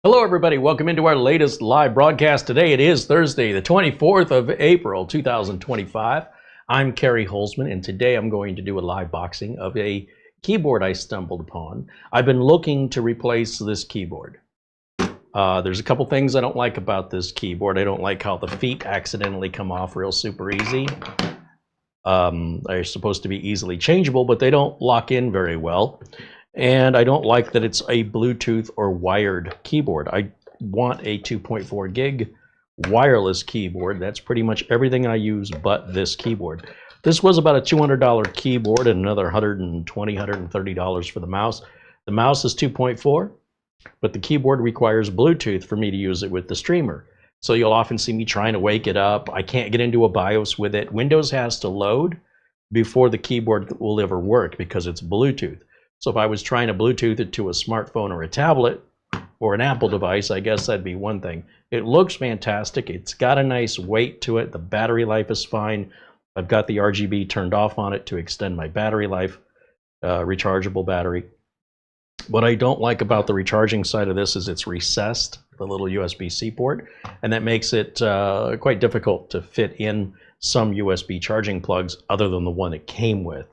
Hello everybody, welcome into our latest live broadcast. Today it is Thursday, the 24th of April, 2025. I'm CareyHolzman, and today I'm going to do a live boxing of a keyboard I stumbled upon. I've been looking to replace this keyboard. There's a couple things I don't like about this keyboard. I don't like how the feet accidentally come off real super easy. They're supposed to be easily changeable, but they don't lock in very well. And I don't like that it's a Bluetooth or wired keyboard. I want a 2.4 gig wireless keyboard. That's pretty much everything I use but this keyboard. This was about a $200 keyboard and another $120, $130 for the mouse. The mouse is 2.4, but the keyboard requires Bluetooth for me to use it with the streamer. So you'll often see me trying to wake it up. I can't get into a BIOS with it. Windows has to load before the keyboard will ever work because it's Bluetooth. So if I was trying to Bluetooth it to a smartphone or a tablet or an Apple device, I guess that'd be one thing. It looks fantastic. It's got a nice weight to it. The battery life is fine. I've got the RGB turned off on it to extend my battery life, rechargeable battery. What I don't like about the recharging side of this is it's recessed, the little USB-C port, and that makes it quite difficult to fit in some USB charging plugs other than the one it came with.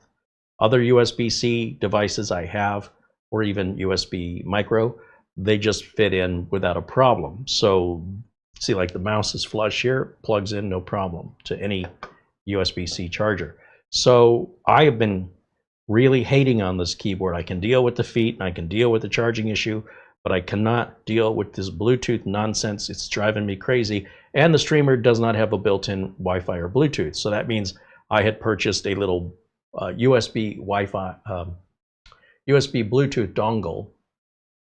Other USB-C devices I have, or even USB micro, they just fit in without a problem. So see, like the mouse is flush here, plugs in no problem to any USB-C charger. So I have been really hating on this keyboard. I can deal with the feet and I can deal with the charging issue, but I cannot deal with this Bluetooth nonsense. It's driving me crazy. And the streamer does not have a built-in Wi-Fi or Bluetooth. So that means I had purchased a little USB Wi-Fi, USB Bluetooth dongle,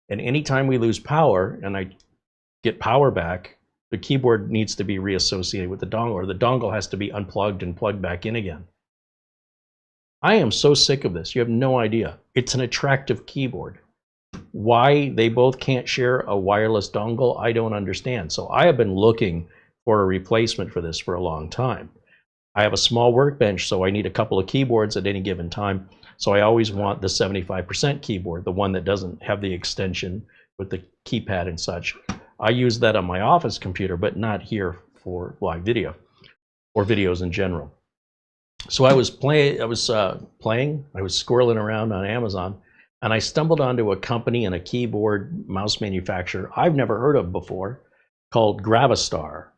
and anytime we lose power and I get power back, the keyboard needs to be reassociated with the dongle, or the dongle has to be unplugged and plugged back in again. I am so sick of this. You have no idea. It's an attractive keyboard. Why they both can't share a wireless dongle, I don't understand. So I have been looking for a replacement for this for a long time. I have a small workbench, so I need a couple of keyboards at any given time. So I always want the 75% keyboard, the one that doesn't have the extension with the keypad and such. I use that on my office computer, but not here for live video or videos in general. So I was squirreling around on Amazon, and I stumbled onto a company and a keyboard mouse manufacturer I've never heard of before called Gravastar.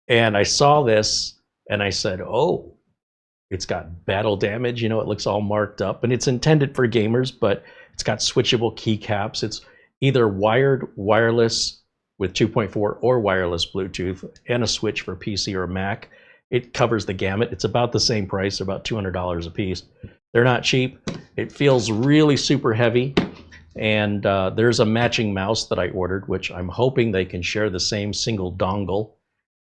And I saw this, and I said, oh, it's got battle damage. You know, it looks all marked up. And it's intended for gamers, but it's got switchable keycaps. It's either wired, wireless with 2.4 or wireless Bluetooth, and a switch for PC or Mac. It covers the gamut. It's about the same price, about $200 a piece. They're not cheap. It feels really super heavy. And there's a matching mouse that I ordered, which I'm hoping they can share the same single dongle.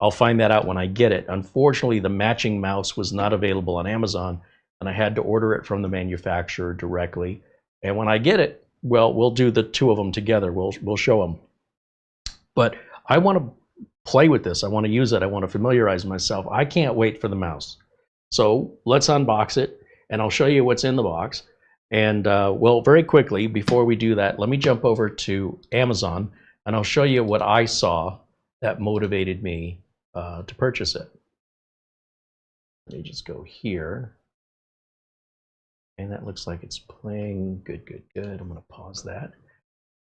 I'll find that out when I get it. Unfortunately, the matching mouse was not available on Amazon, and I had to order it from the manufacturer directly. And when I get it, well, we'll do the two of them together. We'll show them. But I want to play with this. I want to use it. I want to familiarize myself. I can't wait for the mouse. So let's unbox it, and I'll show you what's in the box. And well, very quickly, before we do that, let me jump over to Amazon, and I'll show you what I saw that motivated me to purchase it. Let me just go here. And that looks like it's playing. Good, good, good. I'm going to pause that.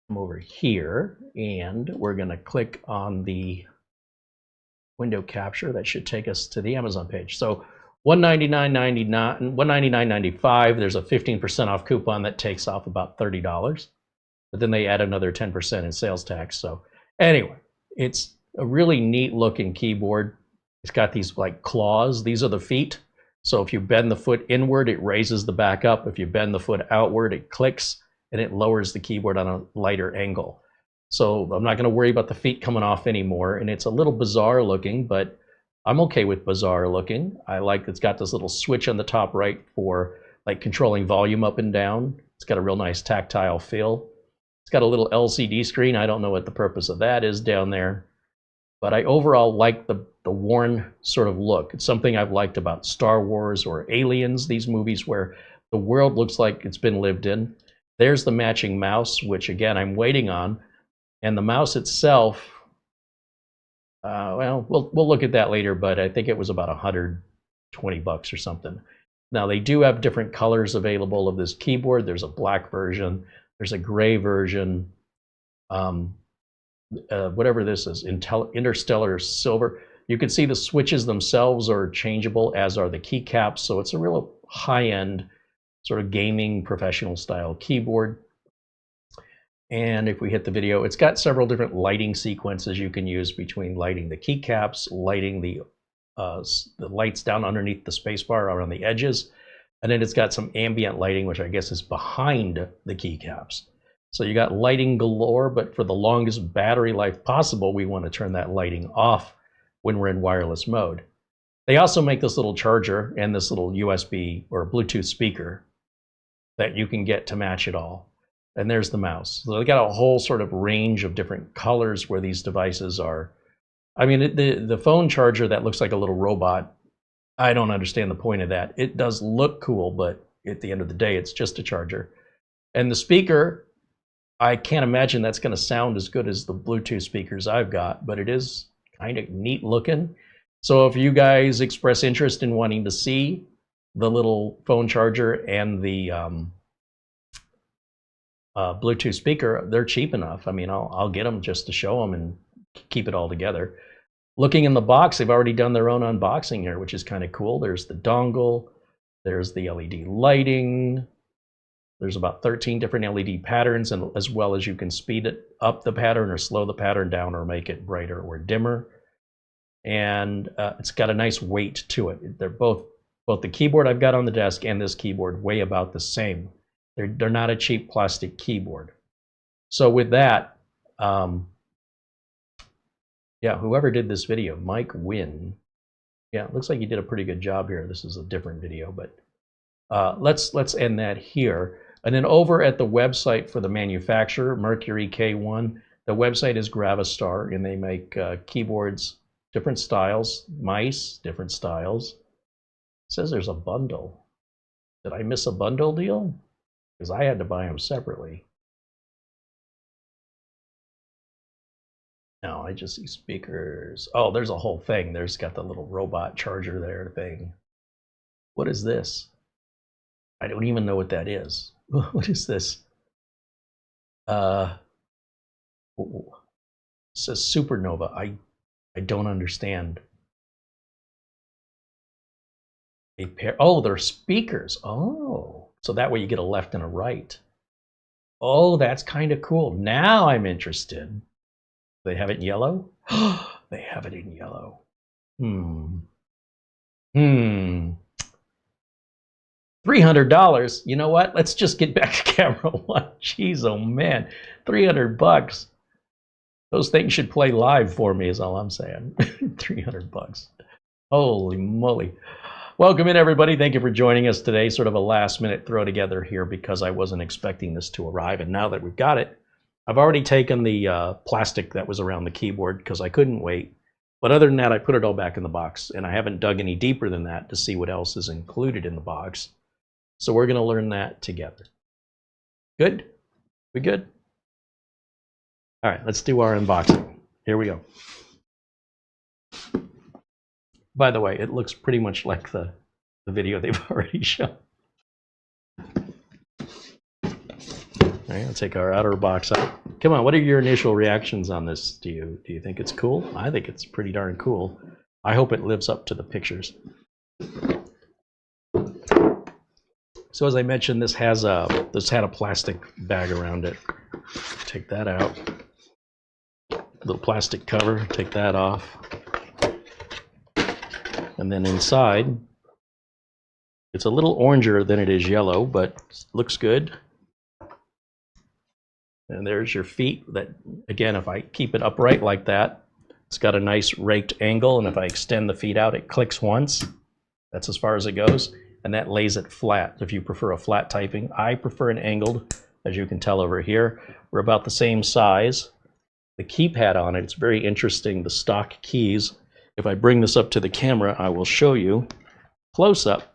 Come over here, and we're going to click on the window capture. That should take us to the Amazon page. So $199.95. There's a 15% off coupon that takes off about $30. But then they add another 10% in sales tax. So anyway, it's a really neat looking keyboard. It's got these like claws. These are the feet. So if you bend the foot inward, it raises the back up. If you bend the foot outward, it clicks and it lowers the keyboard on a lighter angle. So I'm not going to worry about the feet coming off anymore. And it's a little bizarre looking, but I'm okay with bizarre looking. I like it's got this little switch on the top right for like controlling volume up and down. It's got a real nice tactile feel. It's got a little LCD screen. I don't know what the purpose of that is down there. But I overall like the worn sort of look. It's something I've liked about Star Wars or Aliens, these movies where the world looks like it's been lived in. There's the matching mouse, which again, I'm waiting on. And the mouse itself, well, we'll look at that later, but I think it was about $120 or something. Now they do have different colors available of this keyboard. There's a black version, there's a gray version, whatever this is, interstellar silver. You can see the switches themselves are changeable, as are the keycaps. So it's a real high-end sort of gaming professional style keyboard. And if we hit the video, it's got several different lighting sequences you can use between lighting the keycaps, lighting the lights down underneath the spacebar around the edges, and then it's got some ambient lighting, which I guess is behind the keycaps. So you got lighting galore, but for the longest battery life possible, we want to turn that lighting off when we're in wireless mode. They also make this little charger and this little USB or Bluetooth speaker that you can get to match it all. And there's the mouse. So they got a whole sort of range of different colors where these devices are. I mean, the phone charger that looks like a little robot, I don't understand the point of that. It does look cool, but at the end of the day, it's just a charger. And the speaker, I can't imagine that's going to sound as good as the Bluetooth speakers I've got, but it is kind of neat looking. So if you guys express interest in wanting to see the little phone charger and the Bluetooth speaker, they're cheap enough. I mean, I'll get them just to show them and keep it all together. Looking in the box, they've already done their own unboxing here, which is kind of cool. There's the dongle, there's the LED lighting, there's about 13 different LED patterns, and as well as you can speed it up the pattern or slow the pattern down or make it brighter or dimmer. And it's got a nice weight to it. They're both the keyboard I've got on the desk and this keyboard weigh about the same. They're not a cheap plastic keyboard. So with that, yeah, whoever did this video, Mike Wynn, yeah, it looks like you did a pretty good job here. This is a different video, but let's end that here. And then over at the website for the manufacturer, Mercury K1, the website is Gravastar, and they make keyboards, different styles, mice, different styles. It says there's a bundle. Did I miss a bundle deal? Because I had to buy them separately. No, I just see speakers. Oh, there's a whole thing. There's got the little robot charger there thing. What is this? I don't even know what that is. What is this? It says supernova. I don't understand. A pair. Oh, they're speakers. Oh, so that way you get a left and a right. Oh, that's kind of cool. Now I'm interested. They have it in yellow? They have it in yellow. $300. You know what? Let's just get back to camera one. Jeez, oh man. $300. Those things should play live for me is all I'm saying. $300. Holy moly. Welcome in, everybody. Thank you for joining us today. Sort of a last minute throw together here because I wasn't expecting this to arrive. And now that we've got it, I've already taken the plastic that was around the keyboard because I couldn't wait. But other than that, I put it all back in the box, and I haven't dug any deeper than that to see what else is included in the box. So we're going to learn that together. Good? We good? All right, let's do our unboxing. Here we go. By the way, it looks pretty much like the video they've already shown. All right, I'll take our outer box out. Come on, what are your initial reactions on this? Do you think it's cool? I think it's pretty darn cool. I hope it lives up to the pictures. So as I mentioned, this had a plastic bag around it. Take that out. Little plastic cover, take that off. And then inside, it's a little oranger than it is yellow, but looks good. And there's your feet. That, again, if I keep it upright like that, it's got a nice raked angle, and if I extend the feet out, it clicks once. That's as far as it goes, and that lays it flat. If you prefer a flat typing, I prefer an angled. As you can tell over here, we're about the same size. The keypad on it, it's very interesting, the stock keys. If I bring this up to the camera, I will show you close up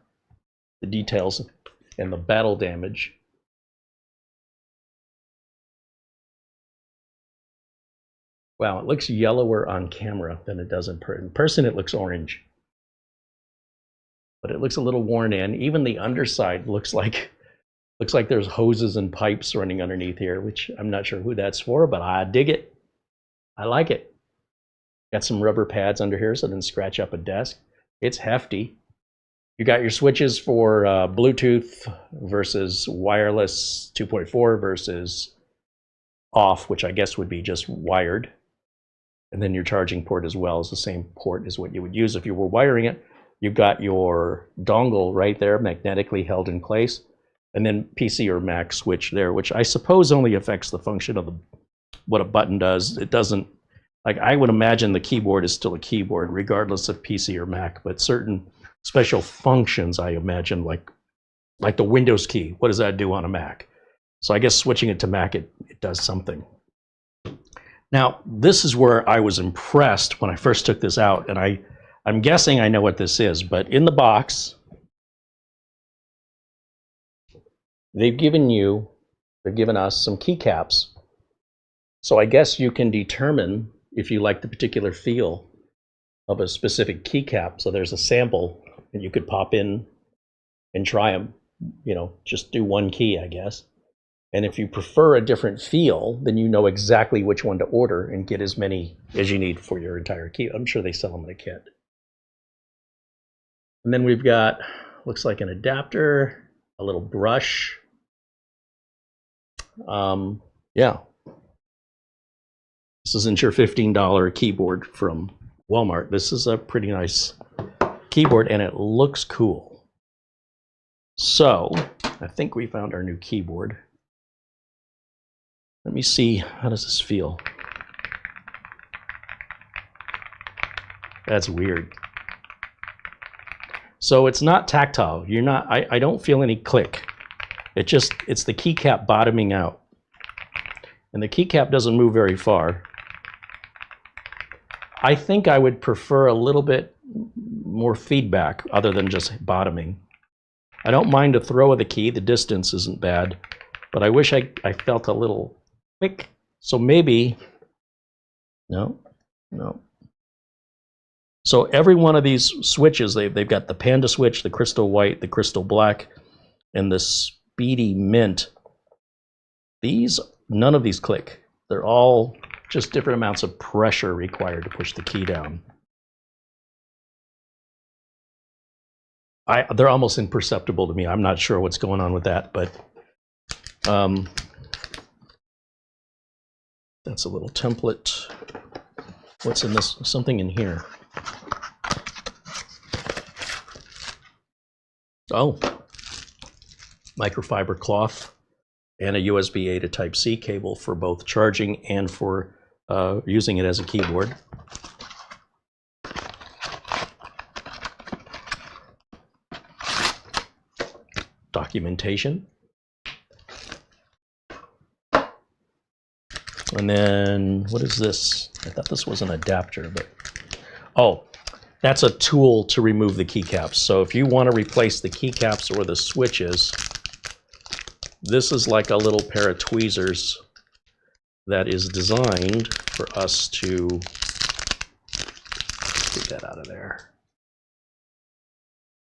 the details and the battle damage. Wow, it looks yellower on camera than it does in person. It looks orange. But it looks a little worn in. Even the underside looks like there's hoses and pipes running underneath here, which I'm not sure who that's for, but I dig it. I like it. Got some rubber pads under here so it doesn't scratch up a desk. It's hefty. You got your switches for Bluetooth versus wireless 2.4 versus off, which I guess would be just wired. And then your charging port as well is the same port as what you would use if you were wiring it. You've got your dongle right there, magnetically held in place. And then PC or Mac switch there, which I suppose only affects the function of what a button does. It doesn't, like I would imagine the keyboard is still a keyboard regardless of PC or Mac, but certain special functions I imagine, like the Windows key, what does that do on a Mac? So I guess switching it to Mac, it does something. Now, this is where I was impressed when I first took this out, and I'm guessing I know what this is, but in the box, they've given us some keycaps. So I guess you can determine if you like the particular feel of a specific keycap. So there's a sample, and you could pop in and try them. You know, just do one key, I guess. And if you prefer a different feel, then you know exactly which one to order and get as many as you need for your entire key. I'm sure they sell them in a kit. And then we've got, looks like an adapter, a little brush. Yeah. This isn't your $15 keyboard from Walmart. This is a pretty nice keyboard, and it looks cool. So, I think we found our new keyboard. Let me see, how does this feel? That's weird. So it's not tactile. I don't feel any click. It's the keycap bottoming out. And the keycap doesn't move very far. I think I would prefer a little bit more feedback other than just bottoming. I don't mind the throw of the key. The distance isn't bad. But I wish I felt a little click. So maybe, no. So every one of these switches, they've got the Panda switch, the Crystal White, the Crystal Black, and the Speedy Mint. None of these click. They're all just different amounts of pressure required to push the key down. They're almost imperceptible to me. I'm not sure what's going on with that, but that's a little template. What's in this? Something in here. Oh, microfiber cloth and a USB-A to Type-C cable for both charging and for using it as a keyboard. Documentation. And then, what is this? I thought this was an adapter, but, oh, that's a tool to remove the keycaps. So if you want to replace the keycaps or the switches, this is like a little pair of tweezers that is designed for us to get that out of there.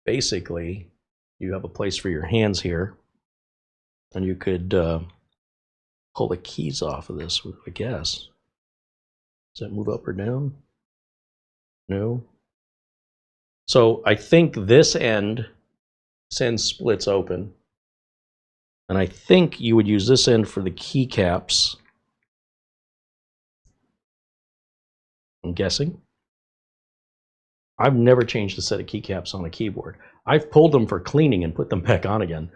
Basically, you have a place for your hands here, and you could pull the keys off of this, I guess. Does that move up or down? No. So I think this end splits open. And I think you would use this end for the keycaps. I'm guessing. I've never changed a set of keycaps on a keyboard. I've pulled them for cleaning and put them back on again.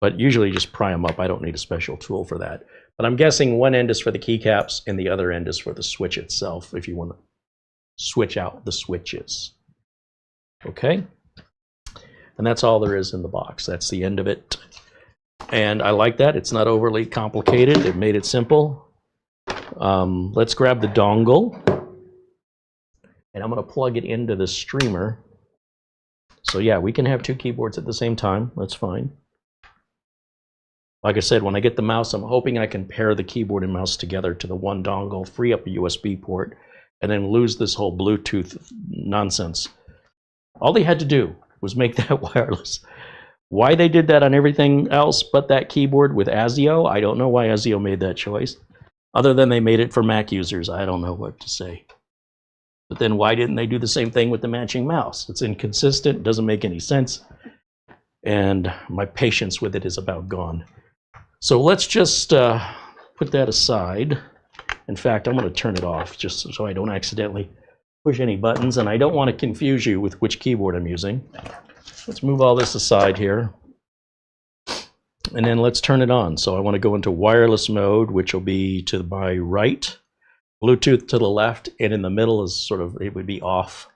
But usually just pry them up. I don't need a special tool for that. But I'm guessing one end is for the keycaps and the other end is for the switch itself if you want to switch out the switches. Okay? And that's all there is in the box. That's the end of it. And I like that. It's not overly complicated. They've made it simple. Let's grab the dongle. And I'm going to plug it into the streamer. So yeah, we can have two keyboards at the same time. That's fine. Like I said, when I get the mouse, I'm hoping I can pair the keyboard and mouse together to the one dongle, free up a USB port, and then lose this whole Bluetooth nonsense. All they had to do was make that wireless. Why they did that on everything else but that keyboard with ASIO, I don't know why ASIO made that choice. Other than they made it for Mac users, I don't know what to say. But then why didn't they do the same thing with the matching mouse? It's inconsistent, doesn't make any sense, and my patience with it is about gone. So let's just put that aside. In fact, I'm going to turn it off just so I don't accidentally push any buttons, and I don't want to confuse you with which keyboard I'm using. Let's move all this aside here, and then let's turn it on. So I want to go into wireless mode, which will be to my right, Bluetooth to the left, and in the middle is sort of, it would be off.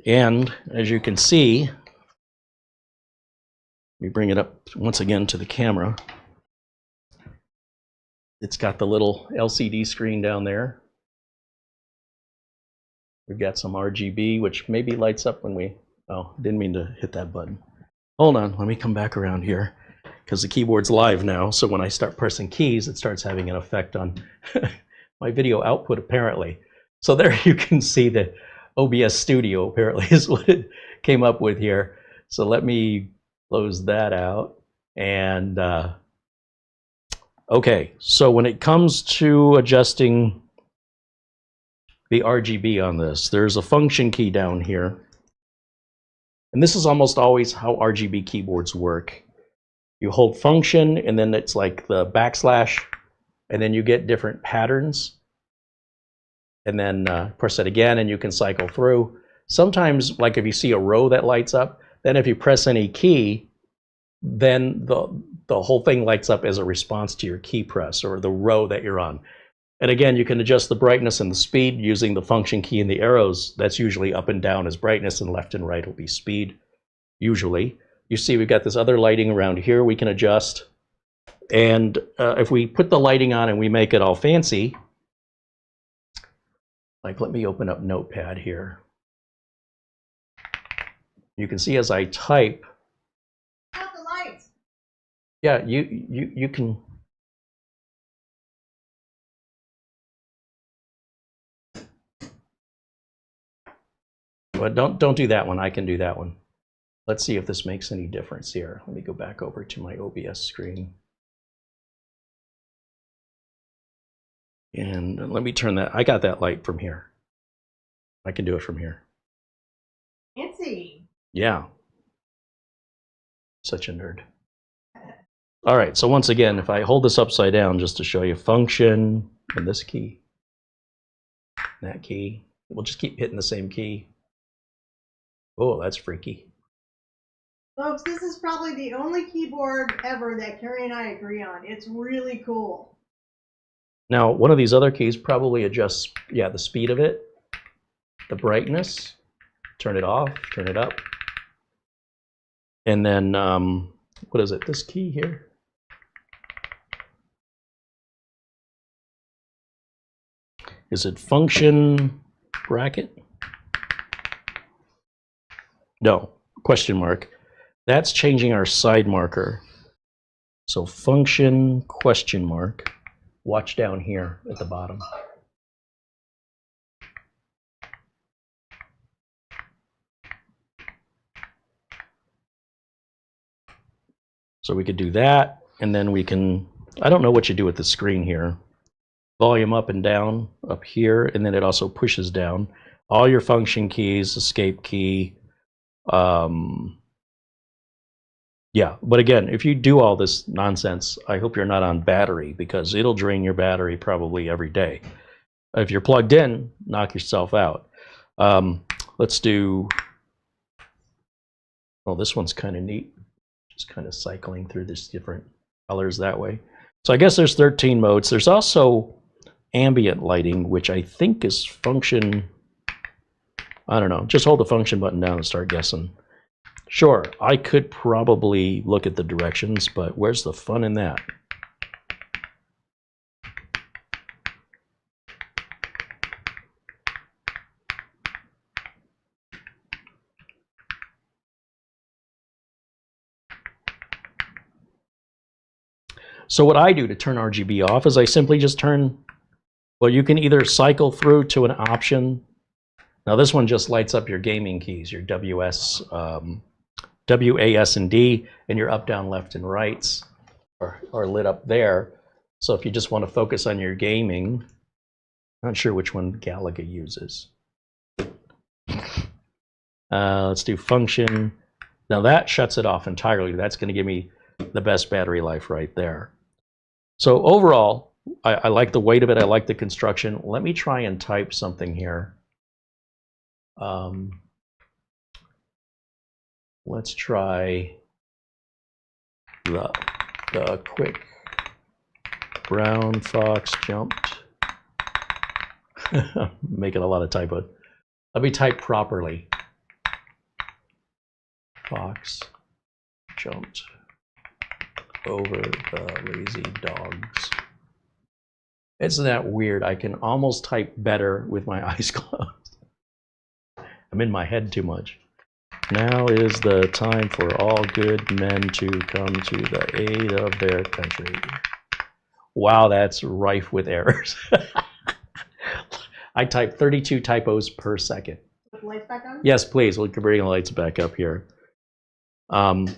And as you can see, let me bring it up once again to the camera. It's got the little LCD screen down there. We've got some RGB, which maybe lights up when we, oh, didn't mean to hit that button. Hold on, let me come back around here, because the keyboard's live now, so when I start pressing keys, it starts having an effect on my video output, apparently. So there you can see that OBS Studio, apparently, is what it came up with here. So let me close that out. And okay, so when it comes to adjusting the RGB on this, there's a function key down here. And this is almost always how RGB keyboards work. You hold function, and then it's like the backslash, and then you get different patterns. And then press it again, and you can cycle through. Sometimes, like if you see a row that lights up, then if you press any key, then the whole thing lights up as a response to your key press or the row that you're on. And again, you can adjust the brightness and the speed using the function key and the arrows. That's usually up and down as brightness, and left and right will be speed, usually. You see we've got this other lighting around here we can adjust. And if we put the lighting on and we make it all fancy, like let me open up Notepad here. You can see as I type. Got the lights. Yeah, you can. But don't do that one. I can do that one. Let's see if this makes any difference here. Let me go back over to my OBS screen. And let me turn that. I got that light from here. I can do it from here. Fancy. Yeah. Such a nerd. All right, so once again, if I hold this upside down just to show you function and this key, that key, we'll just keep hitting the same key. Oh, that's freaky. Folks, this is probably the only keyboard ever that Carey and I agree on. It's really cool. Now, one of these other keys probably adjusts, yeah, the speed of it, the brightness, turn it off, turn it up. And then, what is it, this key here? Is it function bracket? No, question mark. That's changing our side marker. So function question mark. Watch down here at the bottom. So we could do that, and then we can, I don't know what you do with the screen here. Volume up and down up here, and then it also pushes down. All your function keys, escape key. Yeah, but again, if you do all this nonsense, I hope you're not on battery, because it'll drain your battery probably every day. If you're plugged in, knock yourself out. Let's do, well, this one's kind of neat. Just kind of cycling through this different colors that way. So I guess there's 13 modes. There's also ambient lighting, which I think is function, I don't know, just hold the function button down and start guessing. Sure, I could probably look at the directions, but where's the fun in that? So what I do to turn RGB off is I simply just turn, well, you can either cycle through to an option. Now this one just lights up your gaming keys, your WS, WAS and D, and your up, down, left, and rights are lit up there. So if you just want to focus on your gaming, not sure which one Galaga uses. Let's do function. Now that shuts it off entirely. That's going to give me the best battery life right there. So overall, I like the weight of it. I like the construction. Let me try and type something here. Let's try the quick brown fox jumped. Making a lot of typos. Let me type properly. Fox jumped over the lazy dogs. Isn't that weird? I can almost type better with my eyes closed. I'm in my head too much. Now is the time for all good men to come to the aid of their country. Wow, that's rife with errors. I type 32 typos per second. Put the lights back on? Yes, please. We can bring the lights back up here.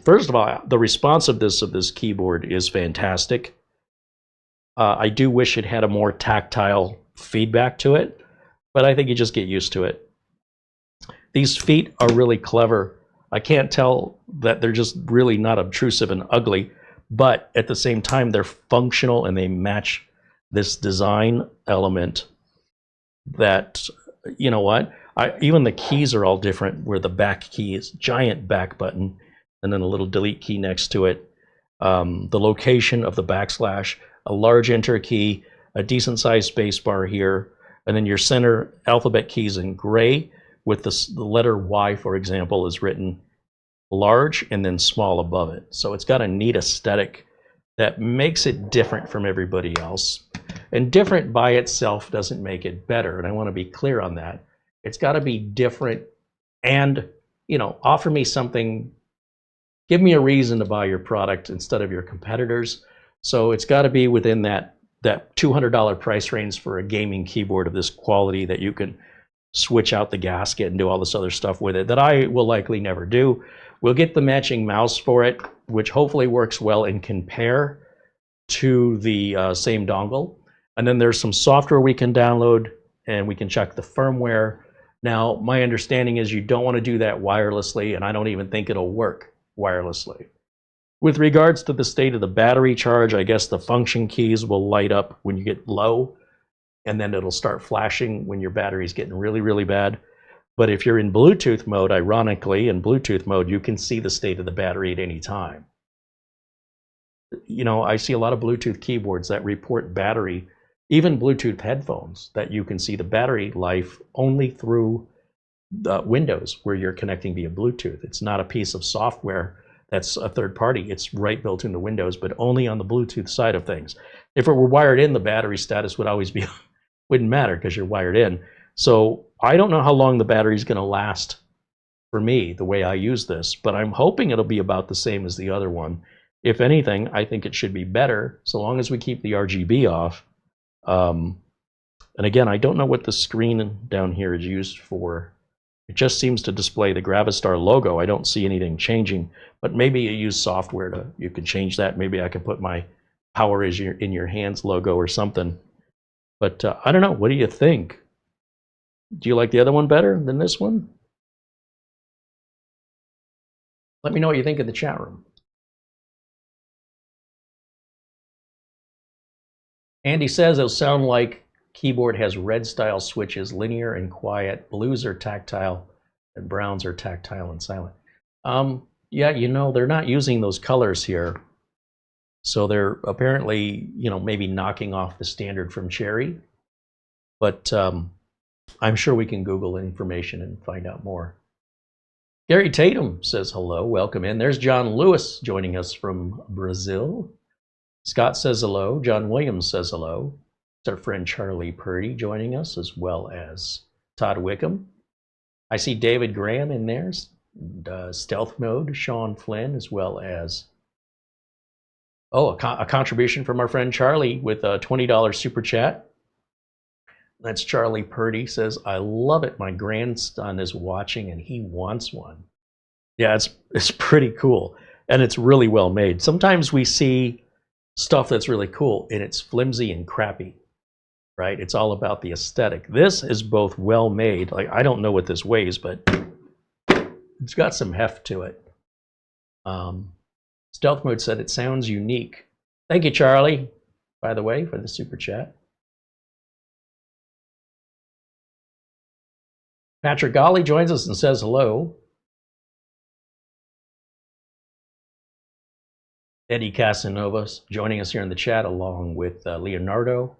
First of all, the responsiveness of this keyboard is fantastic. I do wish it had a more tactile feedback to it, but I think you just get used to it. These feet are really clever. I can't tell that they're just really not obtrusive and ugly, but at the same time, they're functional and they match this design element that, you know what? Even the keys are all different, where the back key is giant back button and then a little delete key next to it. The location of the backslash, a large enter key, a decent sized space bar here, and then your center alphabet keys in gray with the letter Y, for example, is written large and then small above it. So it's got a neat aesthetic that makes it different from everybody else. And different by itself doesn't make it better. And I want to be clear on that. It's got to be different and, you know, offer me something, give me a reason to buy your product instead of your competitors. So it's got to be within that $200 price range for a gaming keyboard of this quality that you can switch out the gasket and do all this other stuff with it that I will likely never do. We'll get the matching mouse for it, which hopefully works well and can pair to the same dongle. And then there's some software we can download and we can check the firmware. Now, my understanding is you don't want to do that wirelessly, and I don't even think it'll work wirelessly. With regards to the state of the battery charge, I guess the function keys will light up when you get low, and then it'll start flashing when your battery's getting really, really bad. But if you're in Bluetooth mode, ironically, in Bluetooth mode, you can see the state of the battery at any time. You know, I see a lot of Bluetooth keyboards that report battery, even Bluetooth headphones, that you can see the battery life only through Windows, where you're connecting via Bluetooth. It's not a piece of software that's a third party. It's right built into Windows, but only on the Bluetooth side of things. If it were wired in, the battery status would always be, wouldn't matter because you're wired in. So I don't know how long the battery is going to last for me, the way I use this, but I'm hoping it'll be about the same as the other one. If anything, I think it should be better, so long as we keep the RGB off. And again, I don't know what the screen down here is used for. It just seems to display the Gravastar logo. I don't see anything changing, but maybe you use software to, you can change that. Maybe I can put my power is in your hands logo or something. But I don't know, what do you think? Do you like the other one better than this one? Let me know what you think in the chat room. Andy says it'll sound like keyboard has red style switches, linear and quiet. Blues are tactile and browns are tactile and silent. Yeah, you know, they're not using those colors here. So they're apparently, you know, maybe knocking off the standard from Cherry. But I'm sure we can Google information and find out more. Gary Tatum says hello, welcome in. There's John Lewis joining us from Brazil. Scott says hello. John Williams says hello. It's our friend Charlie Purdy joining us, as well as Todd Wickham. I see David Graham in there, Stealth Mode, Sean Flynn, as well as Oh, a contribution from our friend Charlie with a $20 super chat. That's Charlie Purdy, says, I love it. My grandson is watching and he wants one. Yeah, it's pretty cool. And it's really well made. Sometimes we see stuff that's really cool and it's flimsy and crappy, right? It's all about the aesthetic. This is both well made. Like, I don't know what this weighs, but it's got some heft to it. Stealth Mode said it sounds unique. Thank you, Charlie, by the way, for the super chat. Patrick Golly joins us and says hello. Eddie Casanovas joining us here in the chat, along with Leonardo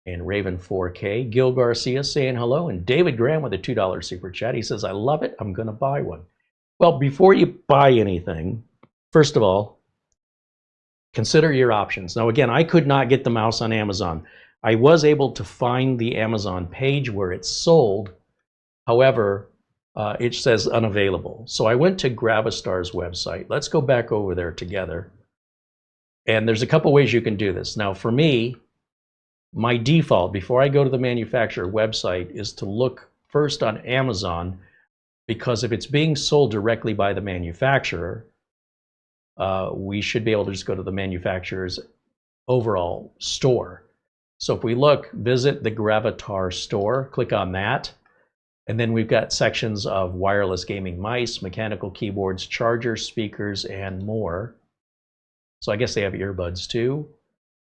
and Raven 4K. Gil Garcia saying hello, and David Graham with a $2 super chat. He says, I love it. I'm going to buy one. Well, before you buy anything, first of all, consider your options. Now, again, I could not get the mouse on Amazon. I was able to find the Amazon page where it's sold. However, it says unavailable. So I went to Gravastar's website. Let's go back over there together. And there's a couple ways you can do this. Now, for me, my default, before I go to the manufacturer website, is to look first on Amazon, because if it's being sold directly by the manufacturer, we should be able to just go to the manufacturer's overall store. So if we look, visit the Gravastar store, click on that. And then we've got sections of wireless gaming mice, mechanical keyboards, chargers, speakers, and more. So I guess they have earbuds too.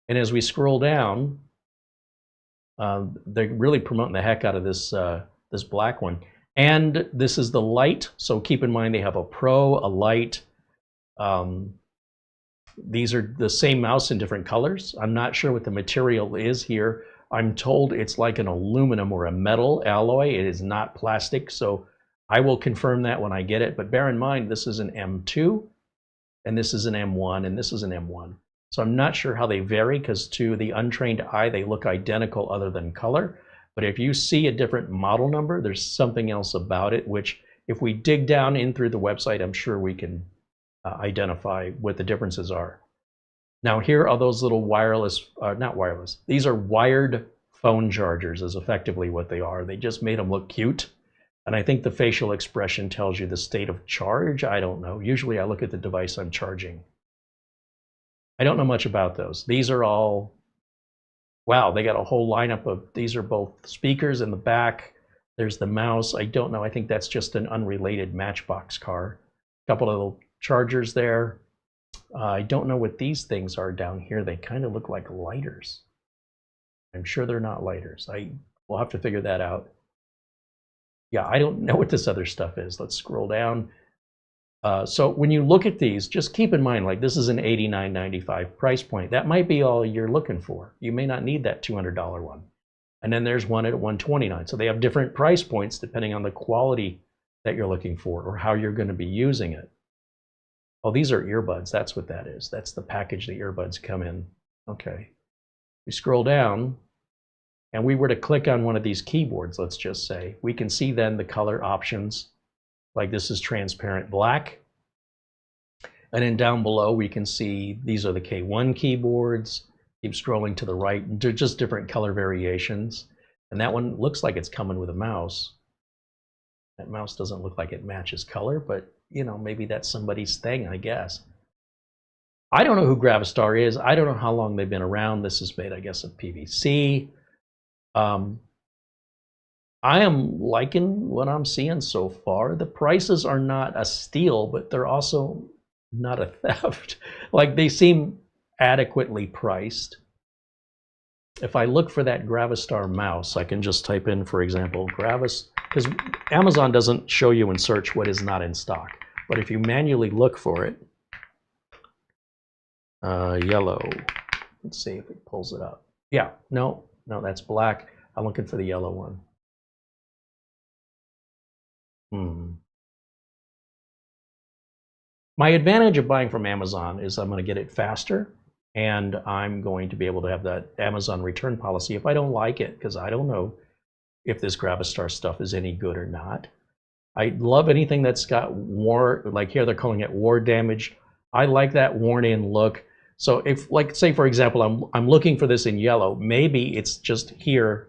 And as we scroll down, they're really promoting the heck out of this, this black one. And this is the light. So keep in mind they have a Pro, a Light. These are the same mouse in different colors. I'm not sure what the material is here. I'm told it's like an aluminum or a metal alloy. It is not plastic, so I will confirm that when I get it. But bear in mind, this is an M2, and this is an M1, and this is an M1. So I'm not sure how they vary, because to the untrained eye, they look identical other than color. But if you see a different model number, there's something else about it, which if we dig down in through the website, I'm sure we can identify what the differences are. Now here are those little wireless, not wireless, these are wired phone chargers is effectively what they are. They just made them look cute. And I think the facial expression tells you the state of charge. I don't know. Usually I look at the device I'm charging. I don't know much about those. These are all, wow, they got a whole lineup of, these are both speakers in the back. There's the mouse. I don't know. I think that's just an unrelated Matchbox car. A couple of little chargers there. I don't know what these things are down here. They kind of look like lighters. I'm sure they're not lighters. We'll have to figure that out. Yeah, I don't know what this other stuff is. Let's scroll down. So when you look at these, just keep in mind, like this is an $89.95 price point. That might be all you're looking for. You may not need that $200 one. And then there's one at $129. So they have different price points depending on the quality that you're looking for or how you're going to be using it. Oh, these are earbuds. That's what that is. That's the package the earbuds come in. Okay. We scroll down and we were to click on one of these keyboards, let's just say, we can see then the color options. Like this is transparent black. And then down below we can see these are the K1 keyboards. Keep scrolling to the right. They're just different color variations. And that one looks like it's coming with a mouse. That mouse doesn't look like it matches color, but you know, maybe that's somebody's thing, I guess. I don't know who Gravastar is. I don't know how long they've been around. This is made, I guess, of PVC. I am liking what I'm seeing so far. The prices are not a steal, but they're also not a theft. Like they seem adequately priced. If I look for that Gravastar mouse, I can just type in, for example, Gravastar, because Amazon doesn't show you in search what is not in stock. But if you manually look for it, yellow, let's see if it pulls it up. Yeah, no, that's black. I'm looking for the yellow one. My advantage of buying from Amazon is I'm going to get it faster, and I'm going to be able to have that Amazon return policy if I don't like it, because I don't know if this Gravastar stuff is any good or not. I love anything that's got war, like here they're calling it war damage. I like that worn in look. So if, like, say for example, I'm looking for this in yellow, maybe it's just here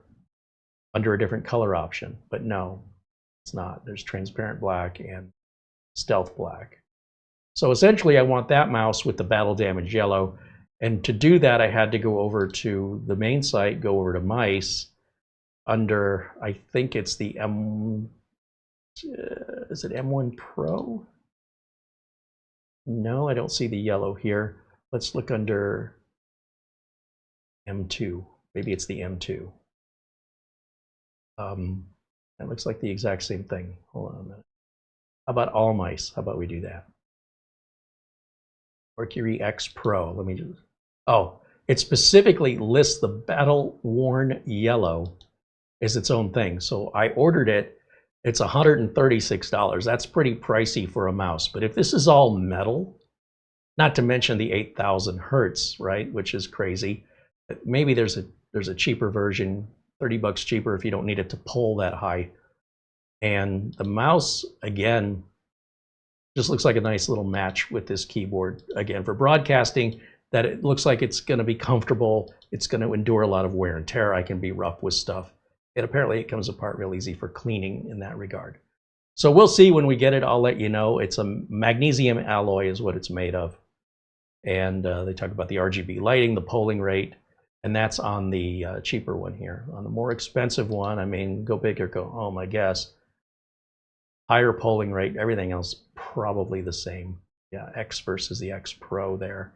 under a different color option, but no, it's not. There's transparent black and stealth black. So essentially I want that mouse with the battle damage yellow, and to do that I had to go over to the main site, go over to mice, under, I think it's the is it M1 Pro? No, I don't see the yellow here. Let's look under M2. Maybe it's the M2. That looks like the exact same thing. Hold on a minute. How about all mice? How about we do that? Mercury X Pro. Let me just, oh, it specifically lists the battle worn yellow as its own thing. So I ordered it. It's $136. That's pretty pricey for a mouse. But if this is all metal, not to mention the 8,000 hertz, right, which is crazy. Maybe there's a cheaper version, 30 bucks cheaper if you don't need it to pull that high. And the mouse, again, just looks like a nice little match with this keyboard. Again, for broadcasting, that it looks like it's going to be comfortable. It's going to endure a lot of wear and tear. I can be rough with stuff. And apparently it comes apart real easy for cleaning in that regard. So we'll see when we get it. I'll let you know. It's a magnesium alloy is what it's made of. And they talk about the RGB lighting, the polling rate, and that's on the cheaper one here. On the more expensive one, I mean, go big or go home, I guess. Higher polling rate, everything else probably the same. Yeah, X versus the X Pro there.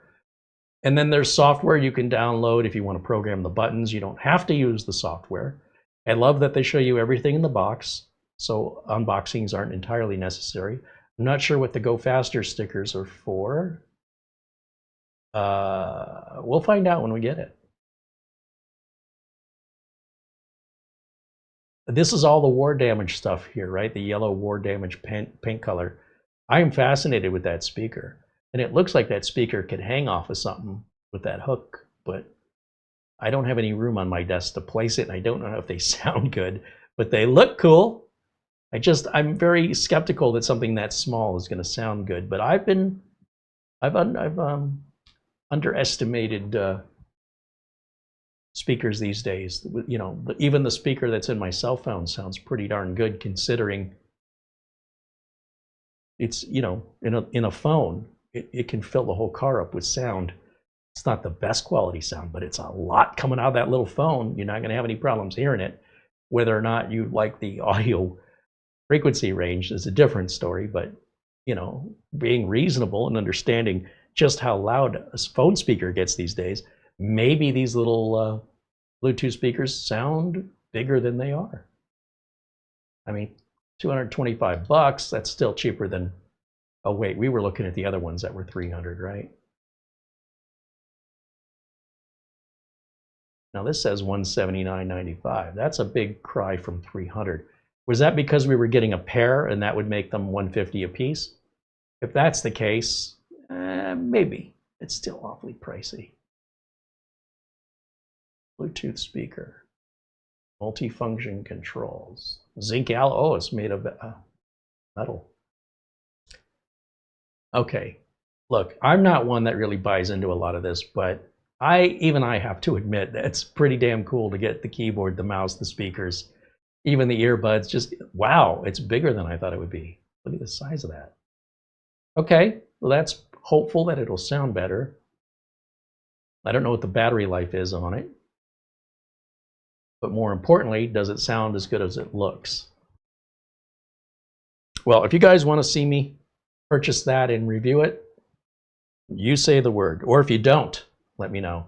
And then there's software you can download if you want to program the buttons. You don't have to use the software. I love that they show you everything in the box, so unboxings aren't entirely necessary. I'm not sure what the Go Faster stickers are for. We'll find out when we get it. This is all the war damage stuff here, right? The yellow war damage paint color. I am fascinated with that speaker. And it looks like that speaker could hang off of something with that hook, but I don't have any room on my desk to place it, and I don't know if they sound good, but they look cool. I'm very skeptical that something that small is going to sound good, but I've underestimated speakers these days. You know, even the speaker that's in my cell phone sounds pretty darn good, considering it's, you know, in a phone, it can fill the whole car up with sound. It's not the best quality sound, but it's a lot coming out of that little phone. You're not going to have any problems hearing it. Whether or not you like the audio frequency range is a different story, but, you know, being reasonable and understanding just how loud a phone speaker gets these days, maybe these little Bluetooth speakers sound bigger than they are. I mean, 225 bucks, that's still cheaper than, oh wait, we were looking at the other ones that were 300, right? Now this says $179.95. That's a big cry from 300. Was that because we were getting a pair and that would make them $150 a piece? If that's the case, maybe. It's still awfully pricey. Bluetooth speaker. Multifunction controls. Zinc alloy. Oh, it's made of metal. Okay. Look, I'm not one that really buys into a lot of this, but even I have to admit that it's pretty damn cool to get the keyboard, the mouse, the speakers, even the earbuds. Just, wow, it's bigger than I thought it would be. Look at the size of that. Okay, well, that's hopeful that it'll sound better. I don't know what the battery life is on it. But more importantly, does it sound as good as it looks? Well, if you guys want to see me purchase that and review it, you say the word. Or if you don't, let me know.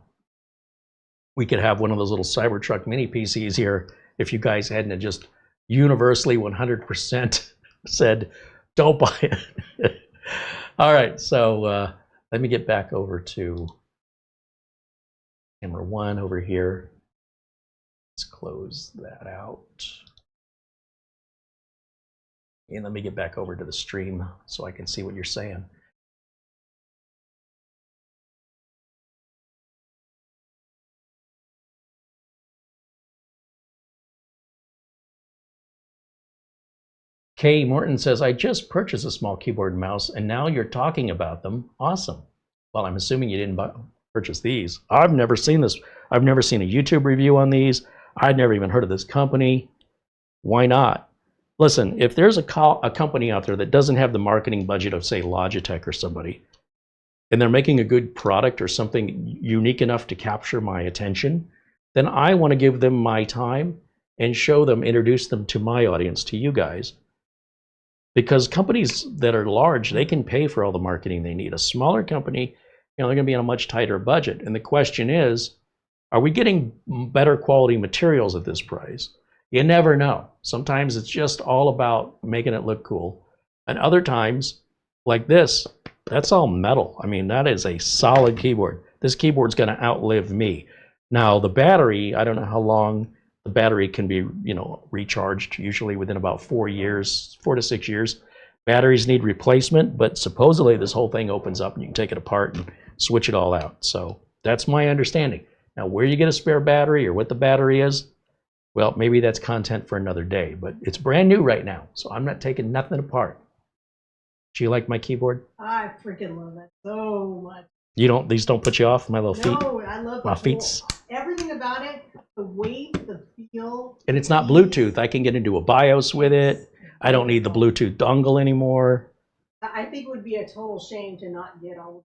We could have one of those little Cybertruck mini PCs here if you guys hadn't just universally 100% said, don't buy it. All right, so let me get back over to camera one over here. Let's close that out. And let me get back over to the stream so I can see what you're saying. Kay Morton says, I just purchased a small keyboard and mouse, and now you're talking about them. Awesome. Well, I'm assuming you didn't purchase these. I've never seen this. I've never seen a YouTube review on these. I'd never even heard of this company. Why not? Listen, if there's a company out there that doesn't have the marketing budget of, say, Logitech or somebody, and they're making a good product or something unique enough to capture my attention, then I want to give them my time and show them, introduce them to my audience, to you guys. Because companies that are large, they can pay for all the marketing they need. A smaller company, they're going to be on a much tighter budget. And the question is, are we getting better quality materials at this price? You never know. Sometimes it's just all about making it look cool. And other times, like this, that's all metal. I mean, that is a solid keyboard. This keyboard's going to outlive me. Now, the battery, I don't know how long the battery can be, recharged, usually within about 4 years, 4 to 6 years. Batteries need replacement, but supposedly this whole thing opens up and you can take it apart and switch it all out. So that's my understanding. Now, where you get a spare battery or what the battery is, well, maybe that's content for another day, but it's brand new right now, so I'm not taking nothing apart. Do you like my keyboard? I freaking love it so much. These don't put you off, my little feet? No, I love my feet. Everything about it, the weight, the feel. And it's not Bluetooth. I can get into a BIOS with it. I don't need the Bluetooth dongle anymore. I think it would be a total shame to not get all of it.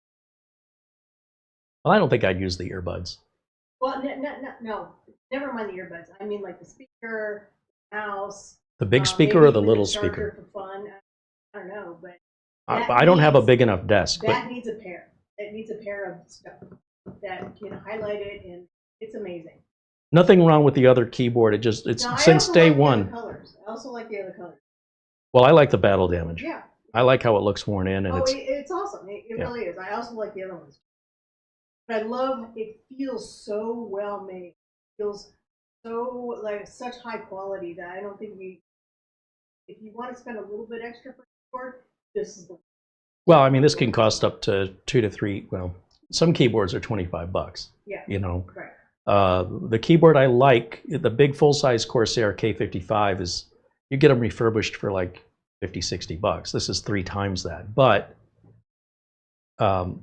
Well, I don't think I'd use the earbuds. Well, no, never mind the earbuds. I mean, like the speaker, mouse. The big speaker or the little speaker? For fun. I don't know, but I don't have a big enough desk. That needs a pair. It needs a pair of stuff that can highlight it, and it's amazing. Nothing wrong with the other keyboard. Since day one. I also like the other colors. Well, I like the battle damage. Yeah. I like how it looks worn in, and it's awesome. It really is. I also like the other ones. But I love it. Feels so well made. It feels so like such high quality that I don't think if you want to spend a little bit extra for a keyboard, this is the. Well, I mean, this can cost up to 2 to 3. Well, some keyboards are $25. Yeah. Right. The keyboard I like, the big full-size Corsair K55 is, you get them refurbished for like $50, $60. This is 3 times that. But the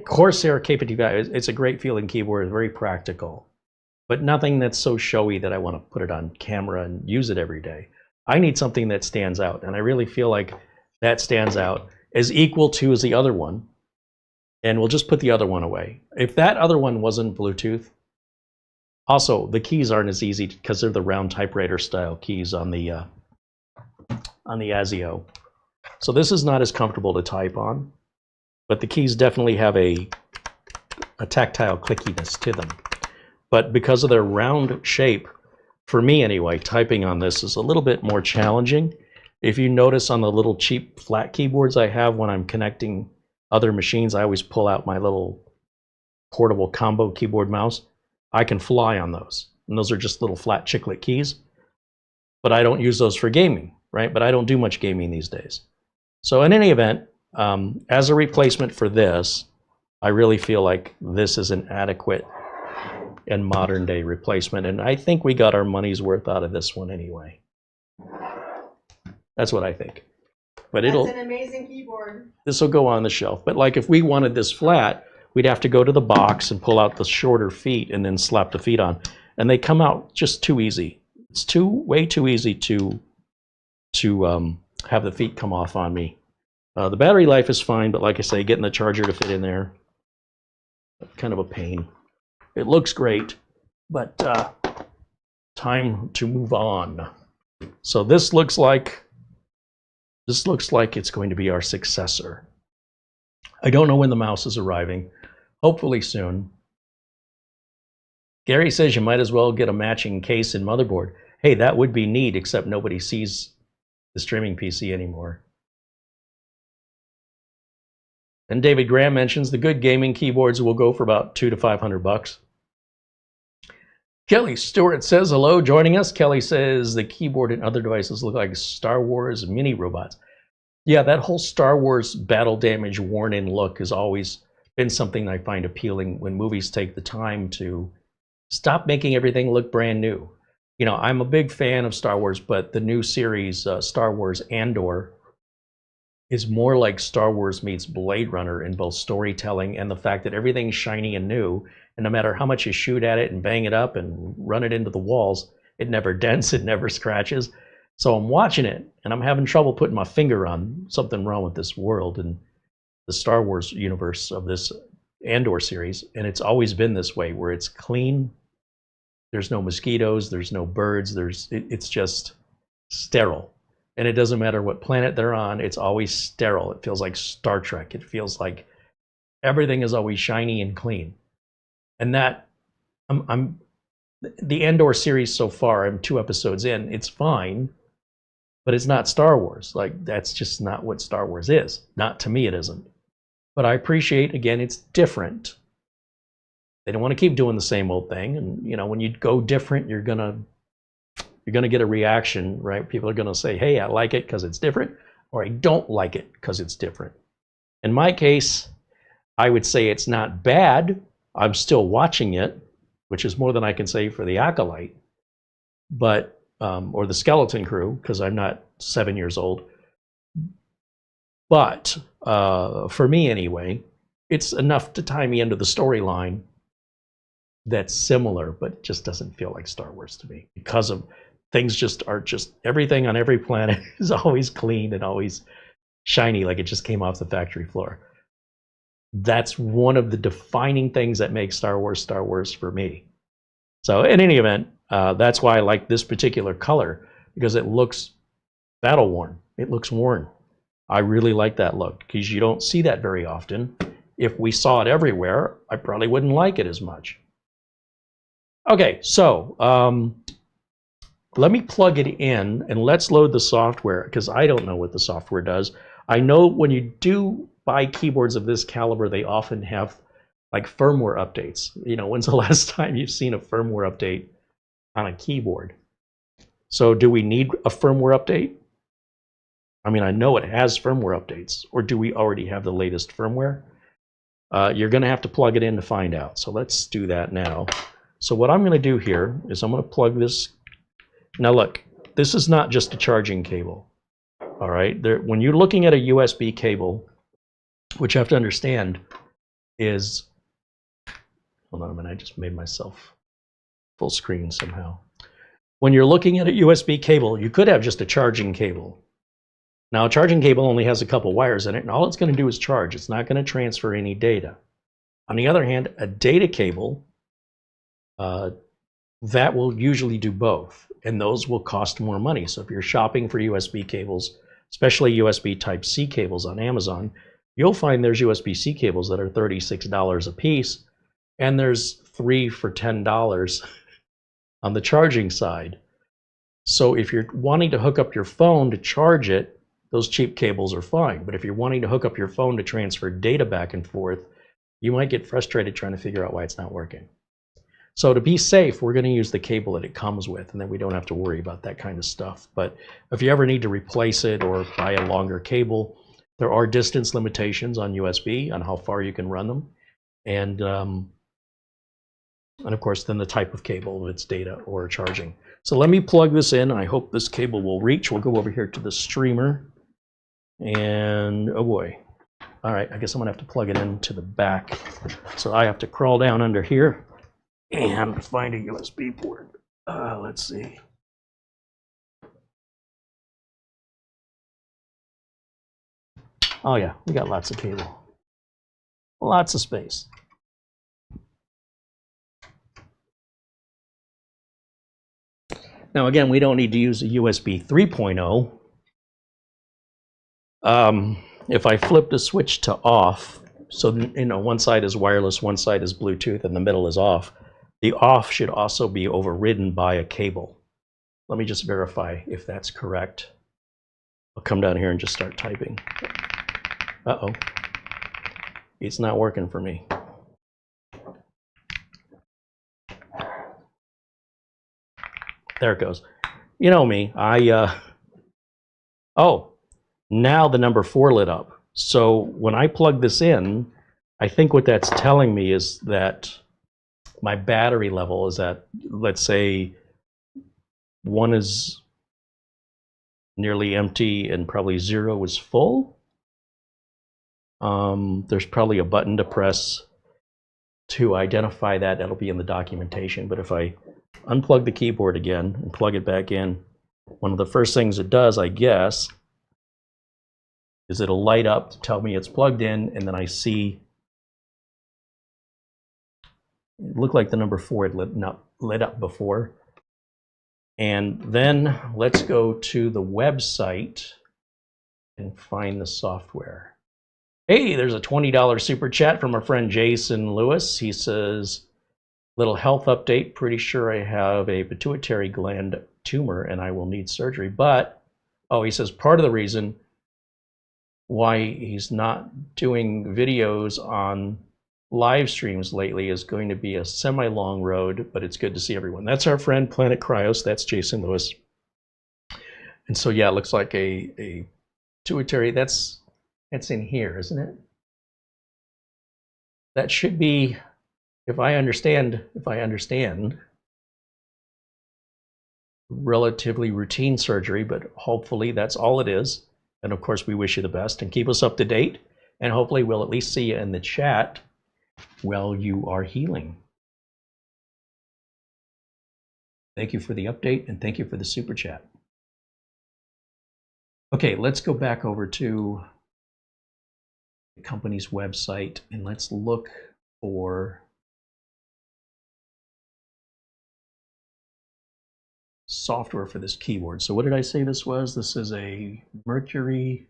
Corsair K55, it's a great feeling keyboard, very practical, but nothing that's so showy that I want to put it on camera and use it every day. I need something that stands out, and I really feel like that stands out as equal to as the other one, and we'll just put the other one away. If that other one wasn't Bluetooth, also the keys aren't as easy because they're the round typewriter style keys on the ASIO. So this is not as comfortable to type on. But the keys definitely have a tactile clickiness to them. But because of their round shape, for me anyway, typing on this is a little bit more challenging. If you notice on the little cheap flat keyboards I have when I'm connecting other machines, I always pull out my little portable combo keyboard mouse. I can fly on those. And those are just little flat chiclet keys. But I don't use those for gaming, right? But I don't do much gaming these days. So in any event, as a replacement for this, I really feel like this is an adequate and modern day replacement, and I think we got our money's worth out of this one anyway. That's what I think. But that's an amazing keyboard. This will go on the shelf. But like if we wanted this flat, we'd have to go to the box and pull out the shorter feet and then slap the feet on, and they come out just too easy. It's way too easy to have the feet come off on me. The battery life is fine, but like I say, getting the charger to fit in there, kind of a pain. It looks great, but time to move on. So this looks like it's going to be our successor. I don't know when the mouse is arriving. Hopefully soon. Gary says you might as well get a matching case and motherboard. Hey, that would be neat, except nobody sees the streaming PC anymore. And David Graham mentions the good gaming keyboards will go for about $200 to $500. Kelly Stewart says hello, joining us. Kelly says the keyboard and other devices look like Star Wars mini robots. Yeah, that whole Star Wars battle damage worn-in look has always been something I find appealing when movies take the time to stop making everything look brand new. I'm a big fan of Star Wars, but the new series, Star Wars Andor, is more like Star Wars meets Blade Runner in both storytelling and the fact that everything's shiny and new, and no matter how much you shoot at it and bang it up and run it into the walls, it never dents, it never scratches. So I'm watching it, and I'm having trouble putting my finger on something wrong with this world and the Star Wars universe of this Andor series, and it's always been this way, where it's clean, there's no mosquitoes, there's no birds, it's just sterile. And it doesn't matter what planet they're on, it's always sterile. It feels like Star Trek. It feels like everything is always shiny and clean. And that, the Andor series so far, I'm 2 episodes in, it's fine, but it's not Star Wars. Like, that's just not what Star Wars is. Not to me, it isn't. But I appreciate, again, it's different. They don't want to keep doing the same old thing. And, you know, when you go different, you're gonna get a reaction, right? People are gonna say, hey, I like it because it's different, or I don't like it because it's different. In my case, I would say it's not bad. I'm still watching it, which is more than I can say for the Acolyte, but or the Skeleton Crew, because I'm not 7 years old. But for me anyway, it's enough to tie me into the storyline that's similar, but it just doesn't feel like Star Wars to me, because of things just are just, everything on every planet is always clean and always shiny, like it just came off the factory floor. That's one of the defining things that makes Star Wars for me. So in any event, that's why I like this particular color, because it looks battle worn. It looks worn. I really like that look, because you don't see that very often. If we saw it everywhere, I probably wouldn't like it as much. Okay, so let me plug it in and let's load the software, because I don't know what the software does. I know when you do buy keyboards of this caliber, they often have like firmware updates. You know, when's the last time you've seen a firmware update on a keyboard? So do we need a firmware update? I mean, I know it has firmware updates, or do we already have the latest firmware? You're going to have to plug it in to find out. So let's do that now. So what I'm going to do here is I'm going to plug this. Now look, this is not just a charging cable. All right, when you're looking at a USB cable, what you have to understand is, hold on a minute, I just made myself full screen somehow. When you're looking at a USB cable, you could have just a charging cable. Now, a charging cable only has a couple wires in it, and all it's going to do is charge. It's not going to transfer any data. On the other hand, a data cable, that will usually do both, and those will cost more money. So if you're shopping for USB cables, especially USB Type-C cables on Amazon, you'll find there's USB-C cables that are $36 a piece, and there's 3 for $10 on the charging side. So if you're wanting to hook up your phone to charge it, those cheap cables are fine. But if you're wanting to hook up your phone to transfer data back and forth, you might get frustrated trying to figure out why it's not working. So to be safe, we're going to use the cable that it comes with, and then we don't have to worry about that kind of stuff. But if you ever need to replace it or buy a longer cable, there are distance limitations on USB on how far you can run them. And of course, then the type of cable, if it's data or charging. So let me plug this in. I hope this cable will reach. We'll go over here to the streamer. And oh boy. All right, I guess I'm gonna have to plug it into the back. So I have to crawl down under here and find a USB port. Let's see. Oh yeah, we got lots of cable. Lots of space. Now again, we don't need to use a USB 3.0. If I flip the switch to off, so you know, one side is wireless, one side is Bluetooth, and the middle is off, the off should also be overridden by a cable. Let me just verify if that's correct. I'll come down here and just start typing. Uh-oh. It's not working for me. There it goes. You know me, oh, now the number 4 lit up. So when I plug this in, I think what that's telling me is that my battery level is at, let's say, 1 is nearly empty and probably 0 is full. There's probably a button to press to identify that. That'll be in the documentation. But if I unplug the keyboard again and plug it back in, one of the first things it does, I guess, is it'll light up to tell me it's plugged in, and then I see it looked like the number 4 had lit up before. And then let's go to the website and find the software. Hey, there's a $20 super chat from our friend Jason Lewis. He says, little health update. Pretty sure I have a pituitary gland tumor and I will need surgery. But, oh, he says part of the reason why he's not doing videos on live streams lately is going to be a semi-long road, but it's good to see everyone. That's our friend Planet Cryos. That's Jason Lewis. And so, yeah, it looks like a pituitary. That's in here, isn't it? That should be, if I understand, relatively routine surgery, but hopefully that's all it is. And of course, we wish you the best and keep us up to date. And hopefully we'll at least see you in the chat while you are healing. Thank you for the update and thank you for the super chat. Okay, let's go back over to the company's website and let's look for software for this keyboard. So what did I say this was? This is a Mercury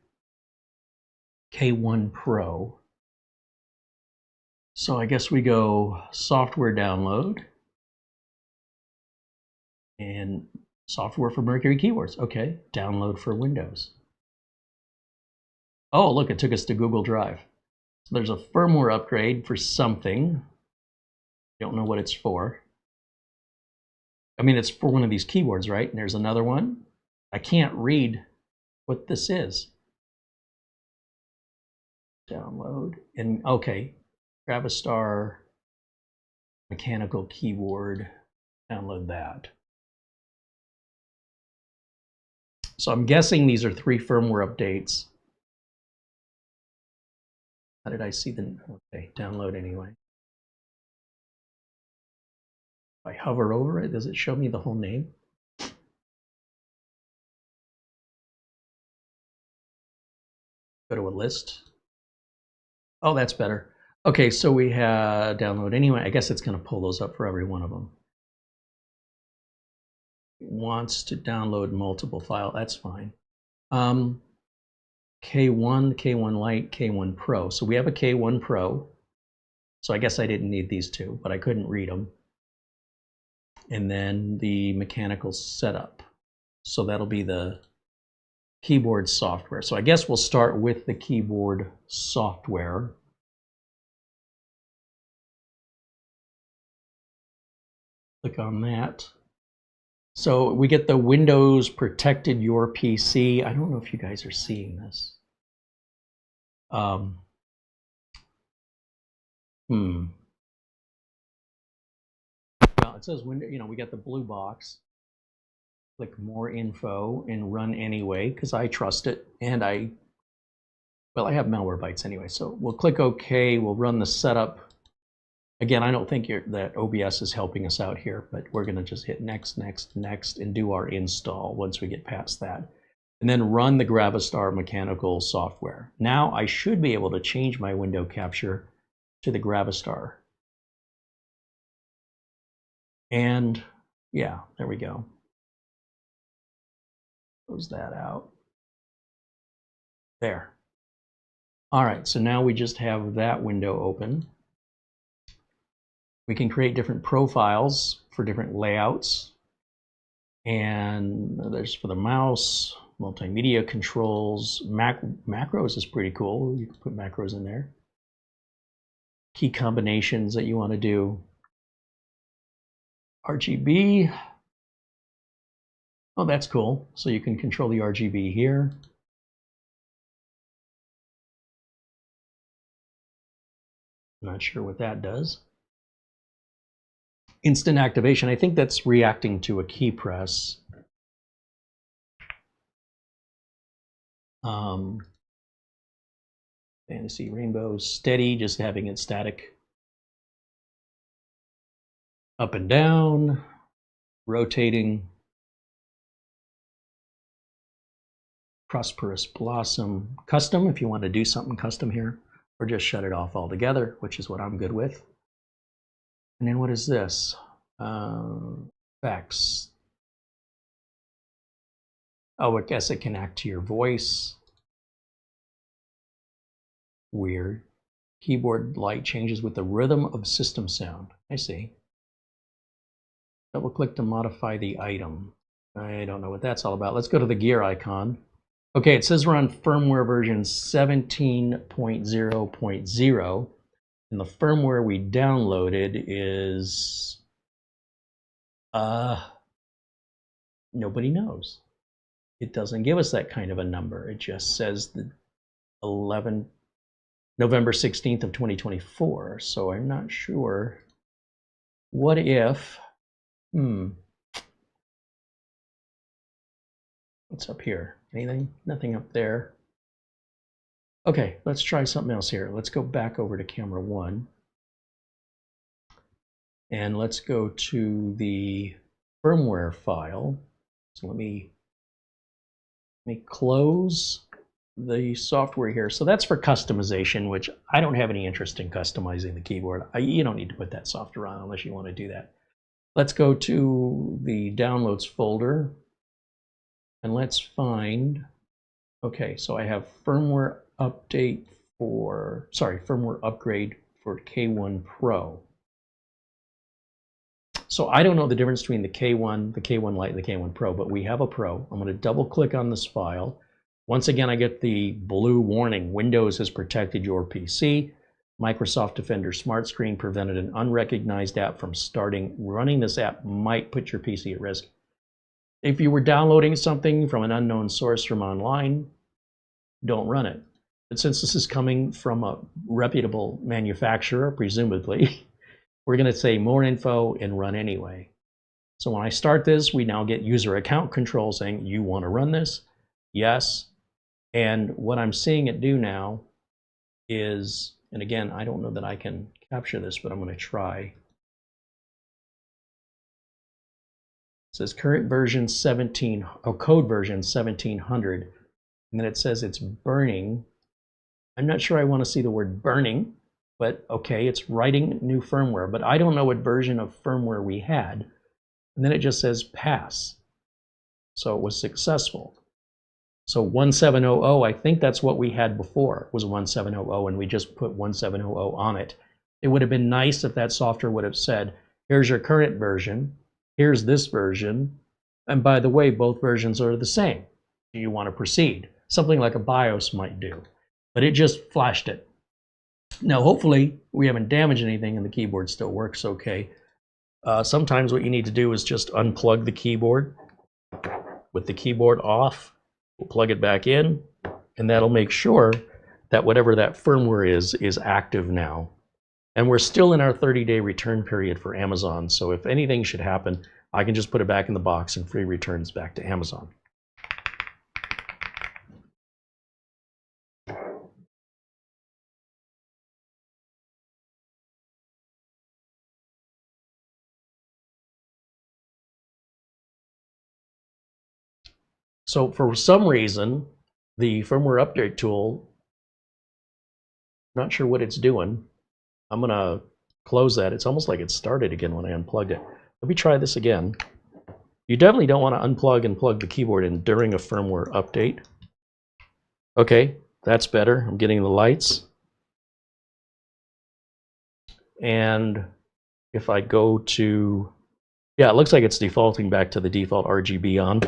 K1 Pro. So I guess we go software download and software for Mercury keyboards. Okay, download for Windows. Oh, look, it took us to Google Drive. So there's a firmware upgrade for something. Don't know what it's for. I mean, it's for one of these keyboards, right? And there's another one. I can't read what this is. Download. And okay, Gravastar mechanical keyboard. Download that. So I'm guessing these are 3 firmware updates. How did I see the, okay, download anyway. If I hover over it, does it show me the whole name? Go to a list. Oh, that's better. Okay, so we have download anyway. I guess it's going to pull those up for every one of them. It wants to download multiple files. That's fine. K1, K1 Lite, K1 Pro. So we have a K1 Pro. So I guess I didn't need these 2, but I couldn't read them. And then the mechanical setup. So that'll be the keyboard software. So I guess we'll start with the keyboard software. Click on that. So we get the Windows protected your PC. I don't know if you guys are seeing this. Well, it says window, you know, we got the blue box. Click more info and run anyway, because I trust it. And I have Malwarebytes anyway. So we'll click OK. We'll run the setup. Again, I don't think that OBS is helping us out here, but we're going to just hit next, next, next, and do our install once we get past that. And then run the Gravastar mechanical software. Now I should be able to change my window capture to the Gravastar. And yeah, there we go. Close that out. There. All right, so now we just have that window open. We can create different profiles for different layouts. And there's for the mouse, multimedia controls, macros is pretty cool. You can put macros in there. Key combinations that you want to do. RGB. Oh, that's cool. So you can control the RGB here. Not sure what that does. Instant activation, I think that's reacting to a key press. Fantasy Rainbow, steady, just having it static. Up and down, rotating. Prosperous Blossom, custom if you want to do something custom here, or just shut it off altogether, which is what I'm good with. And then what is this? Effects. Oh, I guess it can act to your voice. Weird. Keyboard light changes with the rhythm of system sound. I see. Double click to modify the item. I don't know what that's all about. Let's go to the gear icon. Okay, it says we're on firmware version 17.0.0, and the firmware we downloaded is nobody knows. It doesn't give us that kind of a number. It just says the November 16th of 2024. So I'm not sure. What if, what's up here? Anything? Nothing up there. Okay, let's try something else here. Let's go back over to camera 1. And let's go to the firmware file. So let me close the software here. So that's for customization, which I don't have any interest in customizing the keyboard. You don't need to put that software on unless you want to do that. Let's go to the downloads folder and let's find, okay, so I have firmware update for, firmware upgrade for K1 Pro. So I don't know the difference between the K1, the K1 Lite, and the K1 Pro, but we have a Pro. I'm going to double click on this file. Once again, I get the blue warning, Windows has protected your PC. Microsoft Defender Smart Screen prevented an unrecognized app from starting. Running this app might put your PC at risk. If you were downloading something from an unknown source from online, don't run it. But since this is coming from a reputable manufacturer, presumably, we're going to say more info and run anyway. So when I start this, we now get user account control saying, you want to run this? Yes. And what I'm seeing it do now is, and again, I don't know that I can capture this, but I'm going to try. It says current version 17, or code version 1700, and then it says it's burning. I'm not sure I want to see the word burning, but okay, it's writing new firmware, but I don't know what version of firmware we had. And then it just says pass. So it was successful. So 1700, I think that's what we had before, was 1700, and we just put 1700 on it. It would have been nice if that software would have said, here's your current version, here's this version, and by the way, both versions are the same. Do you want to proceed? Something like a BIOS might do. But it just flashed it. Now, hopefully, we haven't damaged anything and the keyboard still works okay. Sometimes what you need to do is just unplug the keyboard. With the keyboard off, we'll plug it back in, and that'll make sure that whatever that firmware is active now. And we're still in our 30-day return period for Amazon, so if anything should happen, I can just put it back in the box and free returns back to Amazon. So for some reason, the firmware update tool, not sure what it's doing. I'm going to close that. It's almost like it started again when I unplugged it. Let me try this again. You definitely don't want to unplug and plug the keyboard in during a firmware update. Okay, that's better. I'm getting the lights. And if I go to, yeah, it looks like it's defaulting back to the default RGB on.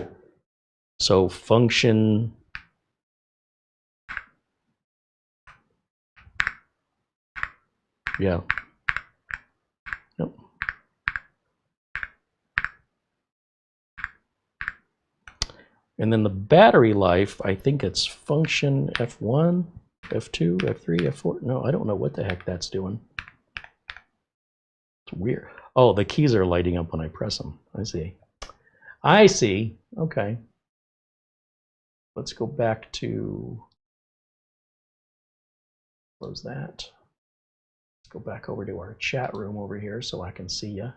So function, yeah. Yep. And then the battery life, I think it's function F1, F2, F3, F4. No, I don't know what the heck that's doing. It's weird. Oh, the keys are lighting up when I press them. I see. I see. Okay. Let's go back to Close that. Let's go back over to our chat room over here so I can see you.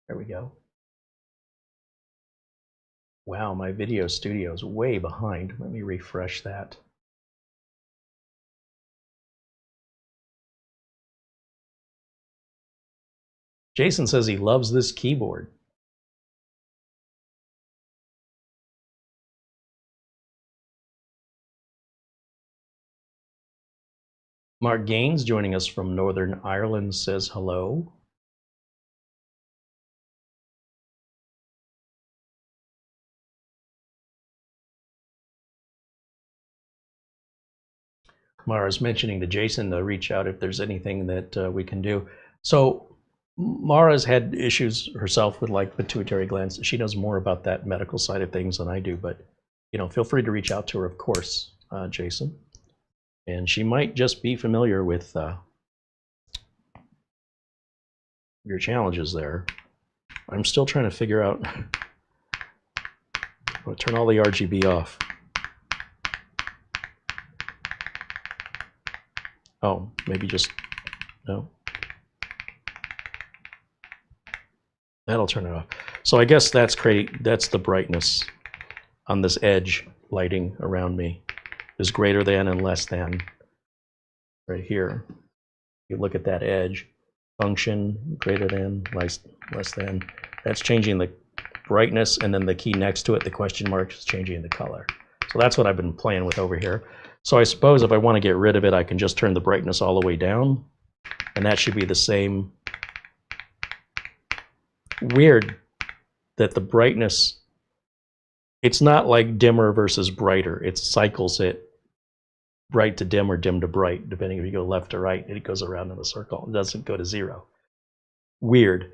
There we go. Wow, my video studio is way behind. Let me refresh that. Jason says he loves this keyboard. Mark Gaines, joining us from Northern Ireland, says hello. Mara's mentioning to Jason to reach out if there's anything that we can do. So Mara's had issues herself with like pituitary glands. She knows more about that medical side of things than I do, but you know, feel free to reach out to her, of course, Jason. And she might just be familiar with your challenges there. I'm still trying to figure out. I'll turn all the RGB off. Oh, maybe just, no. That'll turn it off. So I guess that's the brightness on this edge lighting around me is greater than and less than right here. You look at that edge, function greater than, less than. That's changing the brightness, and then the key next to it, the question mark, is changing the color. So that's what I've been playing with over here. So I suppose if I want to get rid of it, I can just turn the brightness all the way down, and that should be the same. Weird that the brightness, it's not like dimmer versus brighter. It cycles it bright to dim or dim to bright, depending if you go left to right, and it goes around in a circle. It doesn't go to zero. Weird.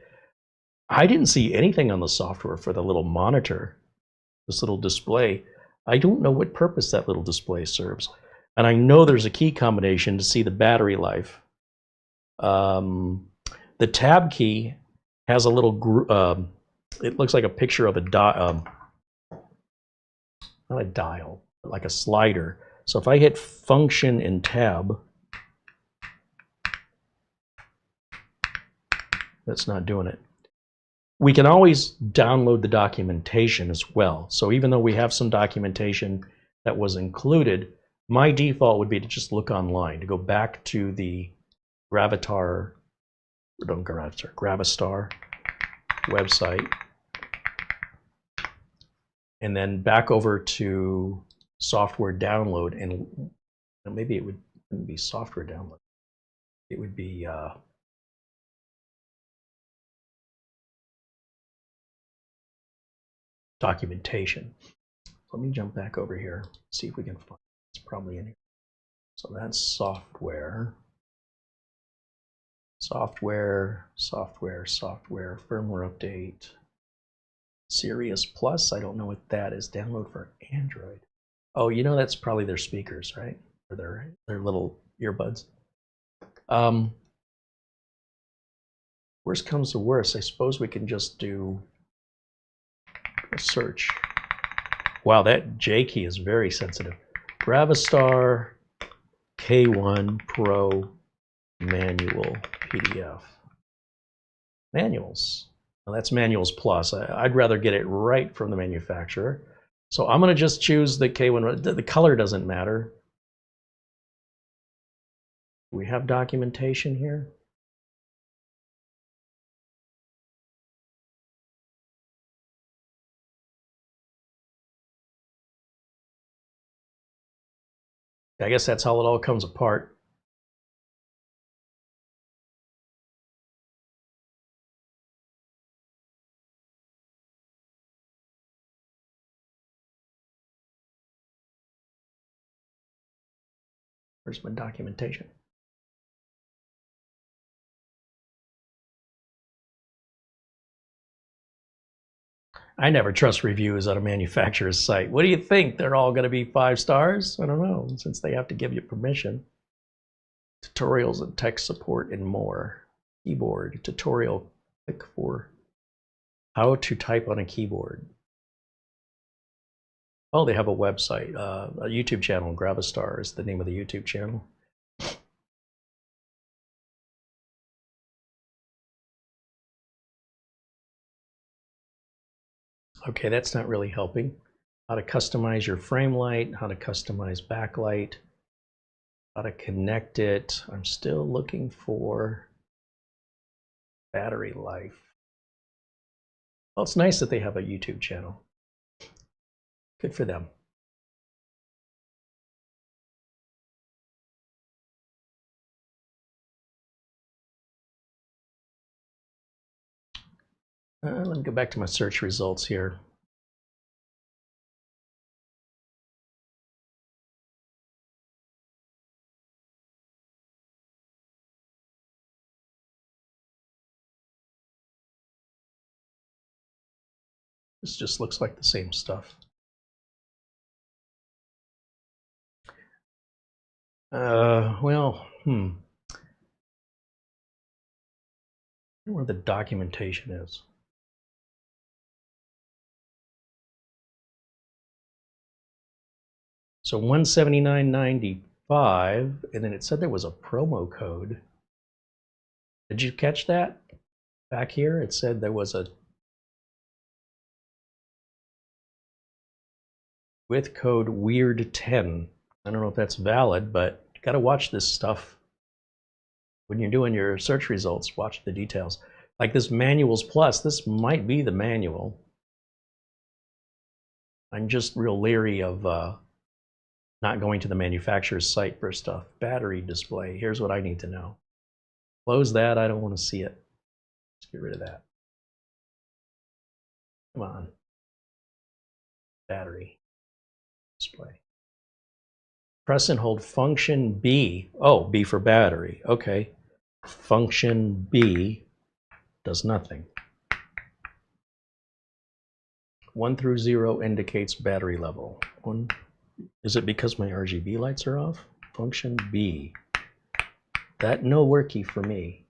I didn't see anything on the software for the little monitor, this little display. I don't know what purpose that little display serves. And I know there's a key combination to see the battery life. The tab key has a little, it looks like a picture of a dial, not a dial, but like a slider. So if I hit function and tab, that's not doing it. We can always download the documentation as well. So even though we have some documentation that was included, my default would be to just look online, to go back to the Gravastar website, and then back over to software download, and maybe it wouldn't be software download. It would be documentation. Let me jump back over here, see if we can find it. It's probably in here. So that's software. Software, firmware update. Sirius Plus, I don't know what that is. Download for Android. Oh, you know, that's probably their speakers, right? Or their little earbuds. Worst comes to worst, I suppose we can just do a search. Wow, that J key is very sensitive. Gravastar K1 Pro Manual PDF. Manuals. Well, that's Manuals Plus. I'd rather get it right from the manufacturer. So I'm going to just choose the K1. The color doesn't matter. Do we have documentation here? I guess that's how it all comes apart. Where's my documentation? I never trust reviews on a manufacturer's site. What do you think? They're all going to be 5 stars? I don't know, since they have to give you permission. Tutorials and tech support and more. Keyboard tutorial. Click for how to type on a keyboard. Oh, they have a website, a YouTube channel. Gravastar is the name of the YouTube channel. Okay, that's not really helping. How to customize your frame light, how to customize backlight, how to connect it. I'm still looking for battery life. Well, it's nice that they have a YouTube channel. Good for them. Let me go back to my search results here. This just looks like the same stuff. Well, where the documentation is. So 179.95, and then it said there was a promo code. Did you catch that? Back here, it said there was a with code WEIRD10. I don't know if that's valid, but you gotta watch this stuff. When you're doing your search results, watch the details. Like this Manuals Plus, this might be the manual. I'm just real leery of not going to the manufacturer's site for stuff. Battery display, here's what I need to know. Close that, I don't want to see it. Let's get rid of that. Come on. Battery display. Press and hold function B. Oh, B for battery. Okay. Function B does nothing. 1 through 0 indicates battery level. Is it because my RGB lights are off? Function B. That no worky for me.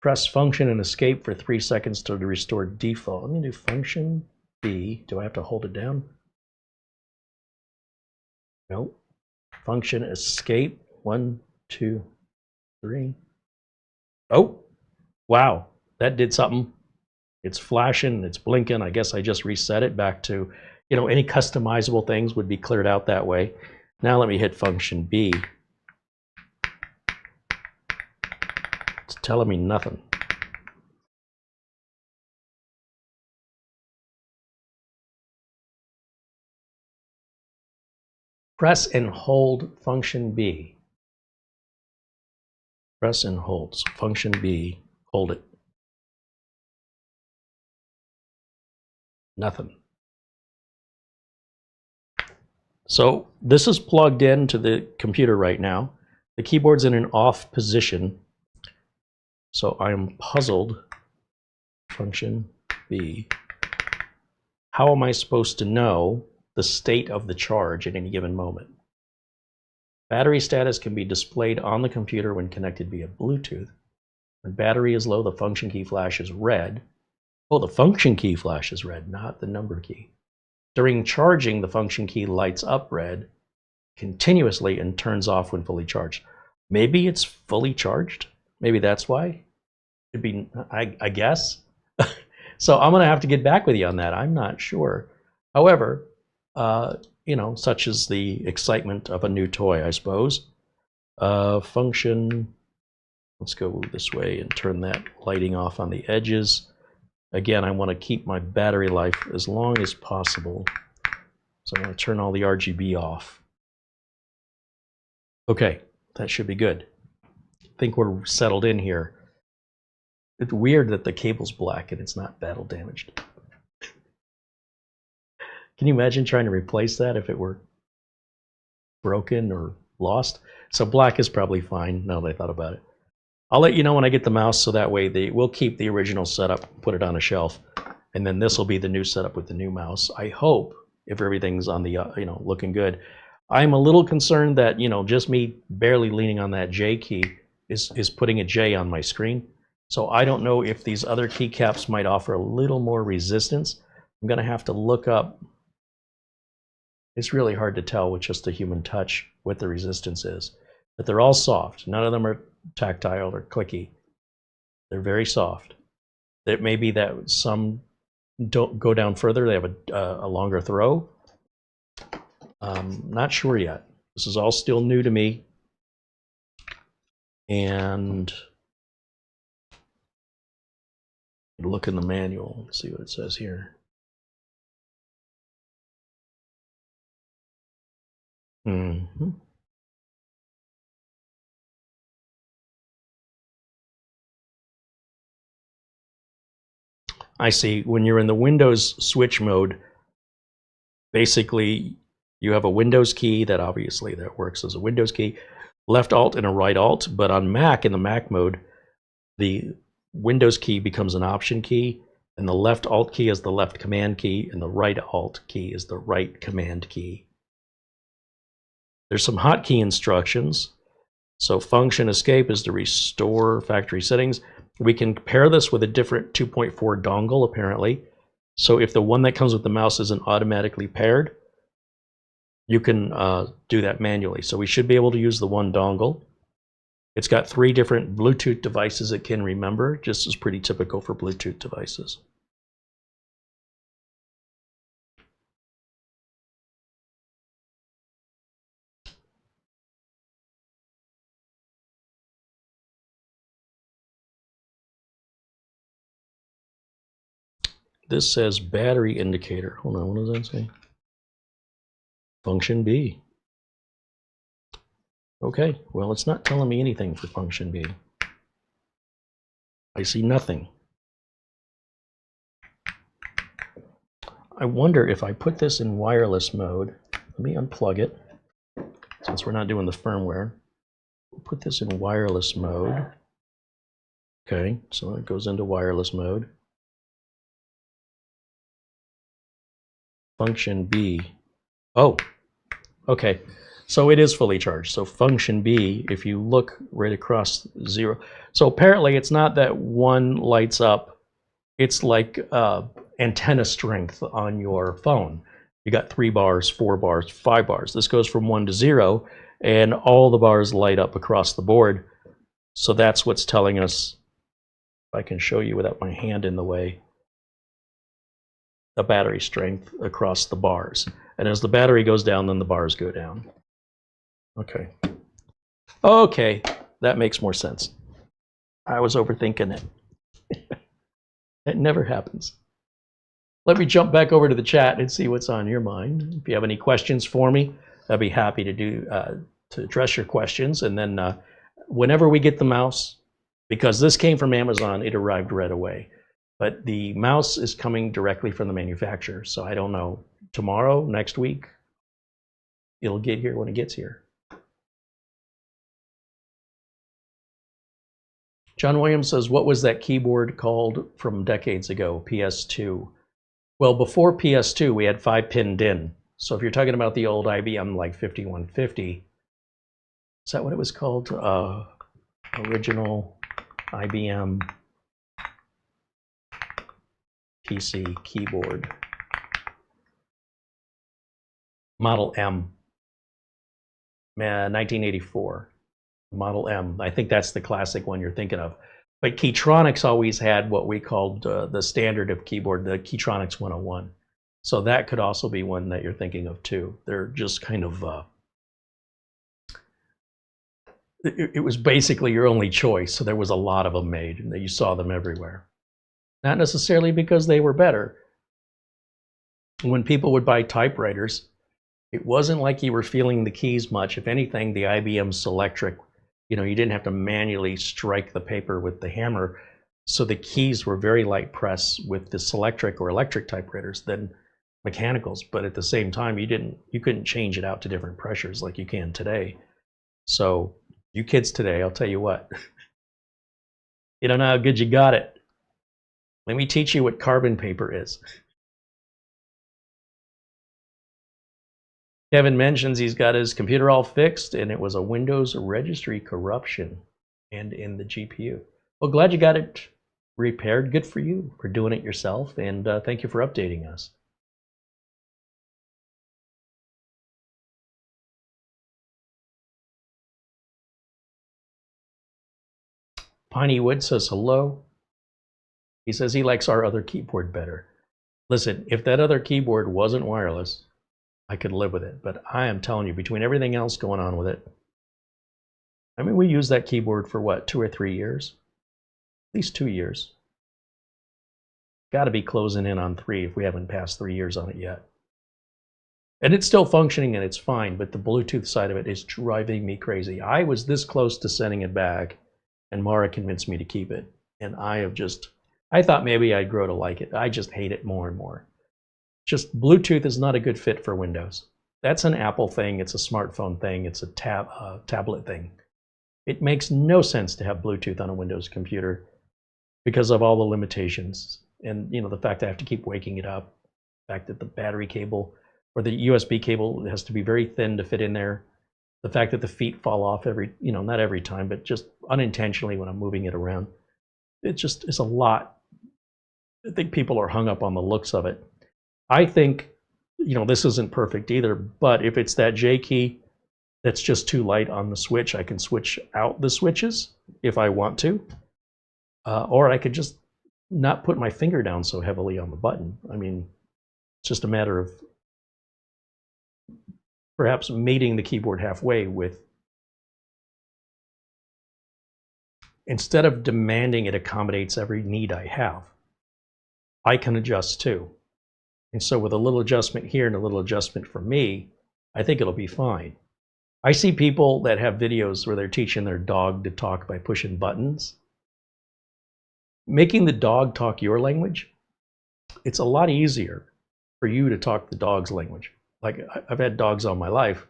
Press function and escape for 3 seconds to restore default. Let me do function B. Do I have to hold it down? Nope. Function escape. 1, 2, 3. Oh, wow. That did something. It's flashing, it's blinking. I guess I just reset it back to, you know, any customizable things would be cleared out that way. Now let me hit function B. It's telling me nothing. Press and hold function B. Press and hold. So function B, hold it. Nothing. So this is plugged into the computer right now. The keyboard's in an off position. So I am puzzled. Function B. How am I supposed to know the state of the charge at any given moment? Battery status can be displayed on the computer when connected via Bluetooth. When battery is low, the function key flashes red. Oh, the function key flashes red, not the number key. During charging, the function key lights up red continuously and turns off when fully charged. Maybe it's fully charged. Maybe that's why. It'd be, I guess. So I'm going to have to get back with you on that. I'm not sure. However, you know, such is the excitement of a new toy, I suppose. Function, let's go this way and turn that lighting off on the edges. Again, I want to keep my battery life as long as possible. So I'm going to turn all the RGB off. Okay, that should be good. I think we're settled in here. It's weird that the cable's black and it's not battle damaged. Can you imagine trying to replace that if it were broken or lost? So black is probably fine now that I thought about it. I'll let you know when I get the mouse, so that way we'll keep the original setup, put it on a shelf, and then this will be the new setup with the new mouse. I hope, if everything's on the you know, looking good. I'm a little concerned that, you know, just me barely leaning on that J key is putting a J on my screen. So I don't know if these other keycaps might offer a little more resistance. I'm going to have to look up It's really hard to tell with just a human touch what the resistance is. But they're all soft. None of them are tactile or clicky. They're very soft. It may be that some don't go down further. They have a longer throw. Not sure yet. This is all still new to me. And look in the manual and see what it says here. Mm-hmm. I see. When you're in the Windows switch mode, basically you have a Windows key that obviously that works as a Windows key, left Alt and a right Alt, but on Mac, in the Mac mode, the Windows key becomes an Option key, and the left Alt key is the left Command key, and the right Alt key is the right Command key. There's some hotkey instructions. So function escape is to restore factory settings. We can pair this with a different 2.4 dongle, apparently. So if the one that comes with the mouse isn't automatically paired, you can do that manually. So we should be able to use the one dongle. It's got 3 different Bluetooth devices it can remember, just as pretty typical for Bluetooth devices. This says battery indicator. Hold on, what does that say? Function B. Okay, well, it's not telling me anything for function B. I see nothing. I wonder if I put this in wireless mode. Let me unplug it, since we're not doing the firmware. We'll put this in wireless mode. Okay, so it goes into wireless mode. Function B. Oh, okay. So it is fully charged. So function B, if you look right across 0. So apparently it's not that one lights up. It's like antenna strength on your phone. You got 3 bars, 4 bars, 5 bars. This goes from 1 to 0, and all the bars light up across the board. So that's what's telling us, if I can show you without my hand in the way, the battery strength across the bars. And as the battery goes down, then the bars go down. Okay. Okay, that makes more sense. I was overthinking it. It never happens. Let me jump back over to the chat and see what's on your mind. If you have any questions for me, I'd be happy to to address your questions. And then whenever we get the mouse, because this came from Amazon, it arrived right away. But the mouse is coming directly from the manufacturer, so I don't know. Tomorrow, next week, it'll get here when it gets here. John Williams says, what was that keyboard called from decades ago? PS2. Well, before PS2, we had 5-pin DIN. So if you're talking about the old IBM like 5150, is that what it was called? Original IBM PC keyboard. Model M. 1984. Model M. I think that's the classic one you're thinking of. But Keytronics always had what we called the standard of keyboard, the Keytronics 101. So that could also be one that you're thinking of too. They're just kind of, it was basically your only choice. So there was a lot of them made and you saw them everywhere. Not necessarily because they were better. When people would buy typewriters, it wasn't like you were feeling the keys much. If anything, the IBM Selectric, you didn't have to manually strike the paper with the hammer. So the keys were very light press with the Selectric or electric typewriters than mechanicals. But at the same time, you couldn't change it out to different pressures like you can today. So you kids today, I'll tell you what, you don't know how good you got it. Let me teach you what carbon paper is. Kevin mentions he's got his computer all fixed and it was a Windows registry corruption and in the GPU. Well, glad you got it repaired. Good for you for doing it yourself, and thank you for updating us. Piney Wood says hello. He says he likes our other keyboard better. Listen, if that other keyboard wasn't wireless, I could live with it. But I am telling you, between everything else going on with it, I mean, we used that keyboard for what, 2 or 3 years? At least 2 years. Got to be closing in on 3 if we haven't passed 3 years on it yet. And it's still functioning and it's fine, but the Bluetooth side of it is driving me crazy. I was this close to sending it back, and Mara convinced me to keep it. And I thought maybe I'd grow to like it. I just hate it more and more. Just Bluetooth is not a good fit for Windows. That's an Apple thing. It's a smartphone thing. It's a tablet thing. It makes no sense to have Bluetooth on a Windows computer because of all the limitations. And the fact I have to keep waking it up, the fact that the battery cable or the USB cable has to be very thin to fit in there, the fact that the feet fall off not every time, but just unintentionally when I'm moving it around. It just is a lot. I think people are hung up on the looks of it. I think, this isn't perfect either, but if it's that J key that's just too light on the switch, I can switch out the switches if I want to, or I could just not put my finger down so heavily on the button. I mean, it's just a matter of perhaps meeting the keyboard halfway with, instead of demanding it accommodates every need I have, I can adjust too. And so with a little adjustment here and a little adjustment from me, I think it'll be fine. I see people that have videos where they're teaching their dog to talk by pushing buttons. Making the dog talk your language, it's a lot easier for you to talk the dog's language. Like, I've had dogs all my life,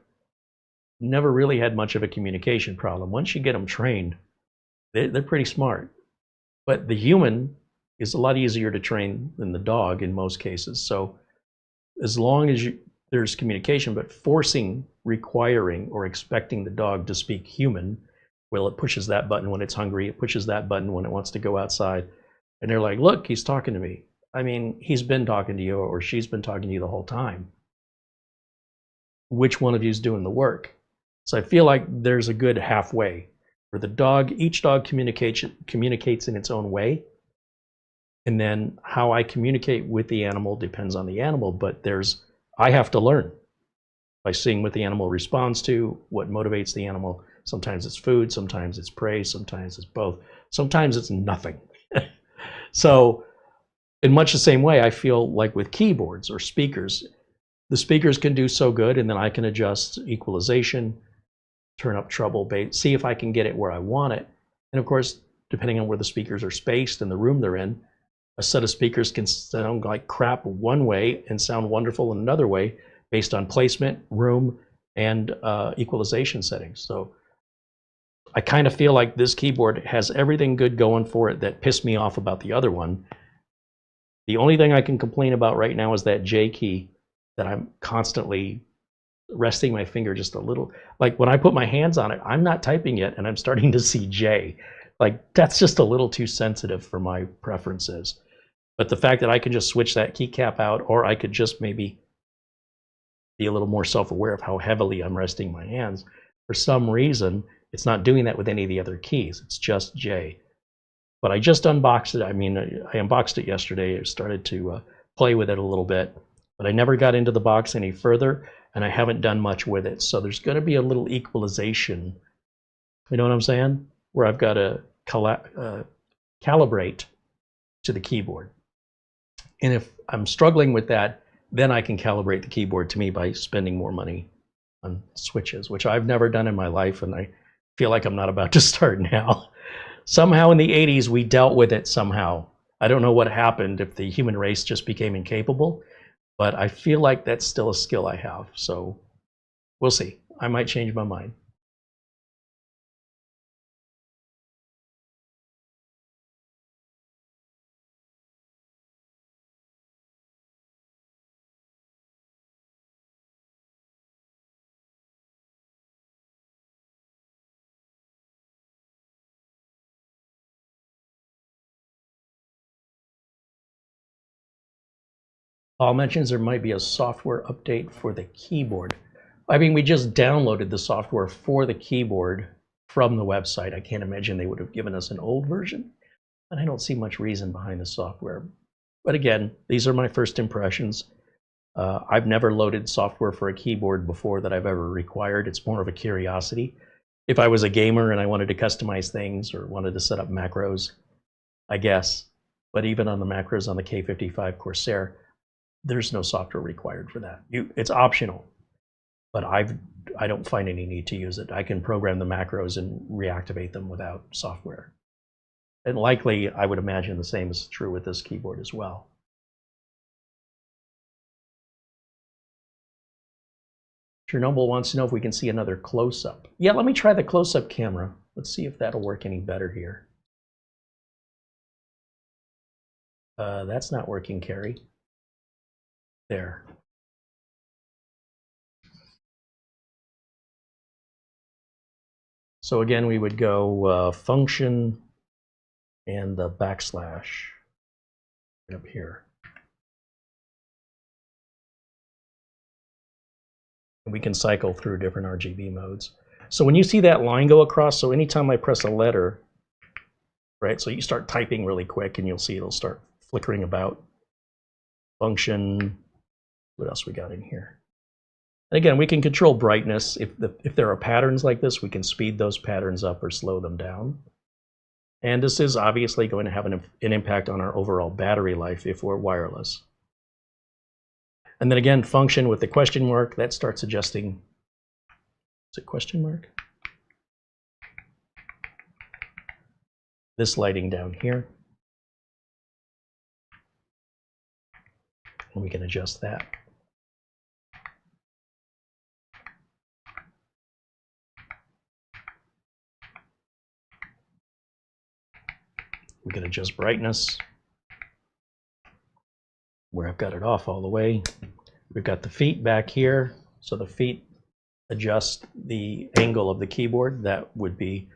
never really had much of a communication problem. Once you get them trained, they're pretty smart. But the human is a lot easier to train than the dog in most cases. So as long as there's communication, but requiring, or expecting the dog to speak human, well, it pushes that button when it's hungry, it pushes that button when it wants to go outside. And they're like, look, he's talking to me. I mean, he's been talking to you, or she's been talking to you the whole time. Which one of you is doing the work? So I feel like there's a good halfway where each dog communicates in its own way. And then how I communicate with the animal depends on the animal, but I have to learn by seeing what the animal responds to, what motivates the animal. Sometimes it's food, sometimes it's prey, sometimes it's both, sometimes it's nothing. So in much the same way, I feel like with keyboards or speakers, the speakers can do so good, and then I can adjust equalization, turn up treble, bass, see if I can get it where I want it. And of course, depending on where the speakers are spaced and the room they're in, a set of speakers can sound like crap one way and sound wonderful in another way based on placement, room, and equalization settings. So I kind of feel like this keyboard has everything good going for it that pissed me off about the other one. The only thing I can complain about right now is that J key that I'm constantly resting my finger just a little. Like when I put my hands on it, I'm not typing yet, and I'm starting to see J. Like, that's just a little too sensitive for my preferences. But the fact that I can just switch that keycap out, or I could just maybe be a little more self-aware of how heavily I'm resting my hands. For some reason, it's not doing that with any of the other keys. It's just J. But I just unboxed it. I mean, I unboxed it yesterday. I started to play with it a little bit, but I never got into the box any further, and I haven't done much with it. So there's going to be a little equalization. You know what I'm saying? Where I've got to calibrate to the keyboard. And if I'm struggling with that, then I can calibrate the keyboard to me by spending more money on switches, which I've never done in my life, and I feel like I'm not about to start now. Somehow in the 80s, we dealt with it somehow. I don't know what happened, if the human race just became incapable, but I feel like that's still a skill I have. So we'll see. I might change my mind. Paul mentions there might be a software update for the keyboard. I mean, we just downloaded the software for the keyboard from the website. I can't imagine they would have given us an old version, and I don't see much reason behind the software. But again, these are my first impressions. I've never loaded software for a keyboard before that I've ever required. It's more of a curiosity. If I was a gamer and I wanted to customize things or wanted to set up macros, I guess. But even on the macros on the K55 Corsair, there's no software required for that. It's optional, but I don't find any need to use it. I can program the macros and reactivate them without software. And likely, I would imagine the same is true with this keyboard as well. Chernobyl wants to know if we can see another close-up. Yeah, let me try the close-up camera. Let's see if that'll work any better here. That's not working, Carrie. There. So again, we would go function and the backslash up here. And we can cycle through different RGB modes. So when you see that line go across, so anytime I press a letter, right, so you start typing really quick and you'll see it'll start flickering about. Function, what else we got in here? And again, we can control brightness. If there are patterns like this, we can speed those patterns up or slow them down. And this is obviously going to have an impact on our overall battery life if we're wireless. And then again, function with the question mark, that starts adjusting. Is it question mark? This lighting down here. And we can adjust that. We can adjust brightness, where I've got it off all the way. We've got the feet back here. So the feet adjust the angle of the keyboard. That would be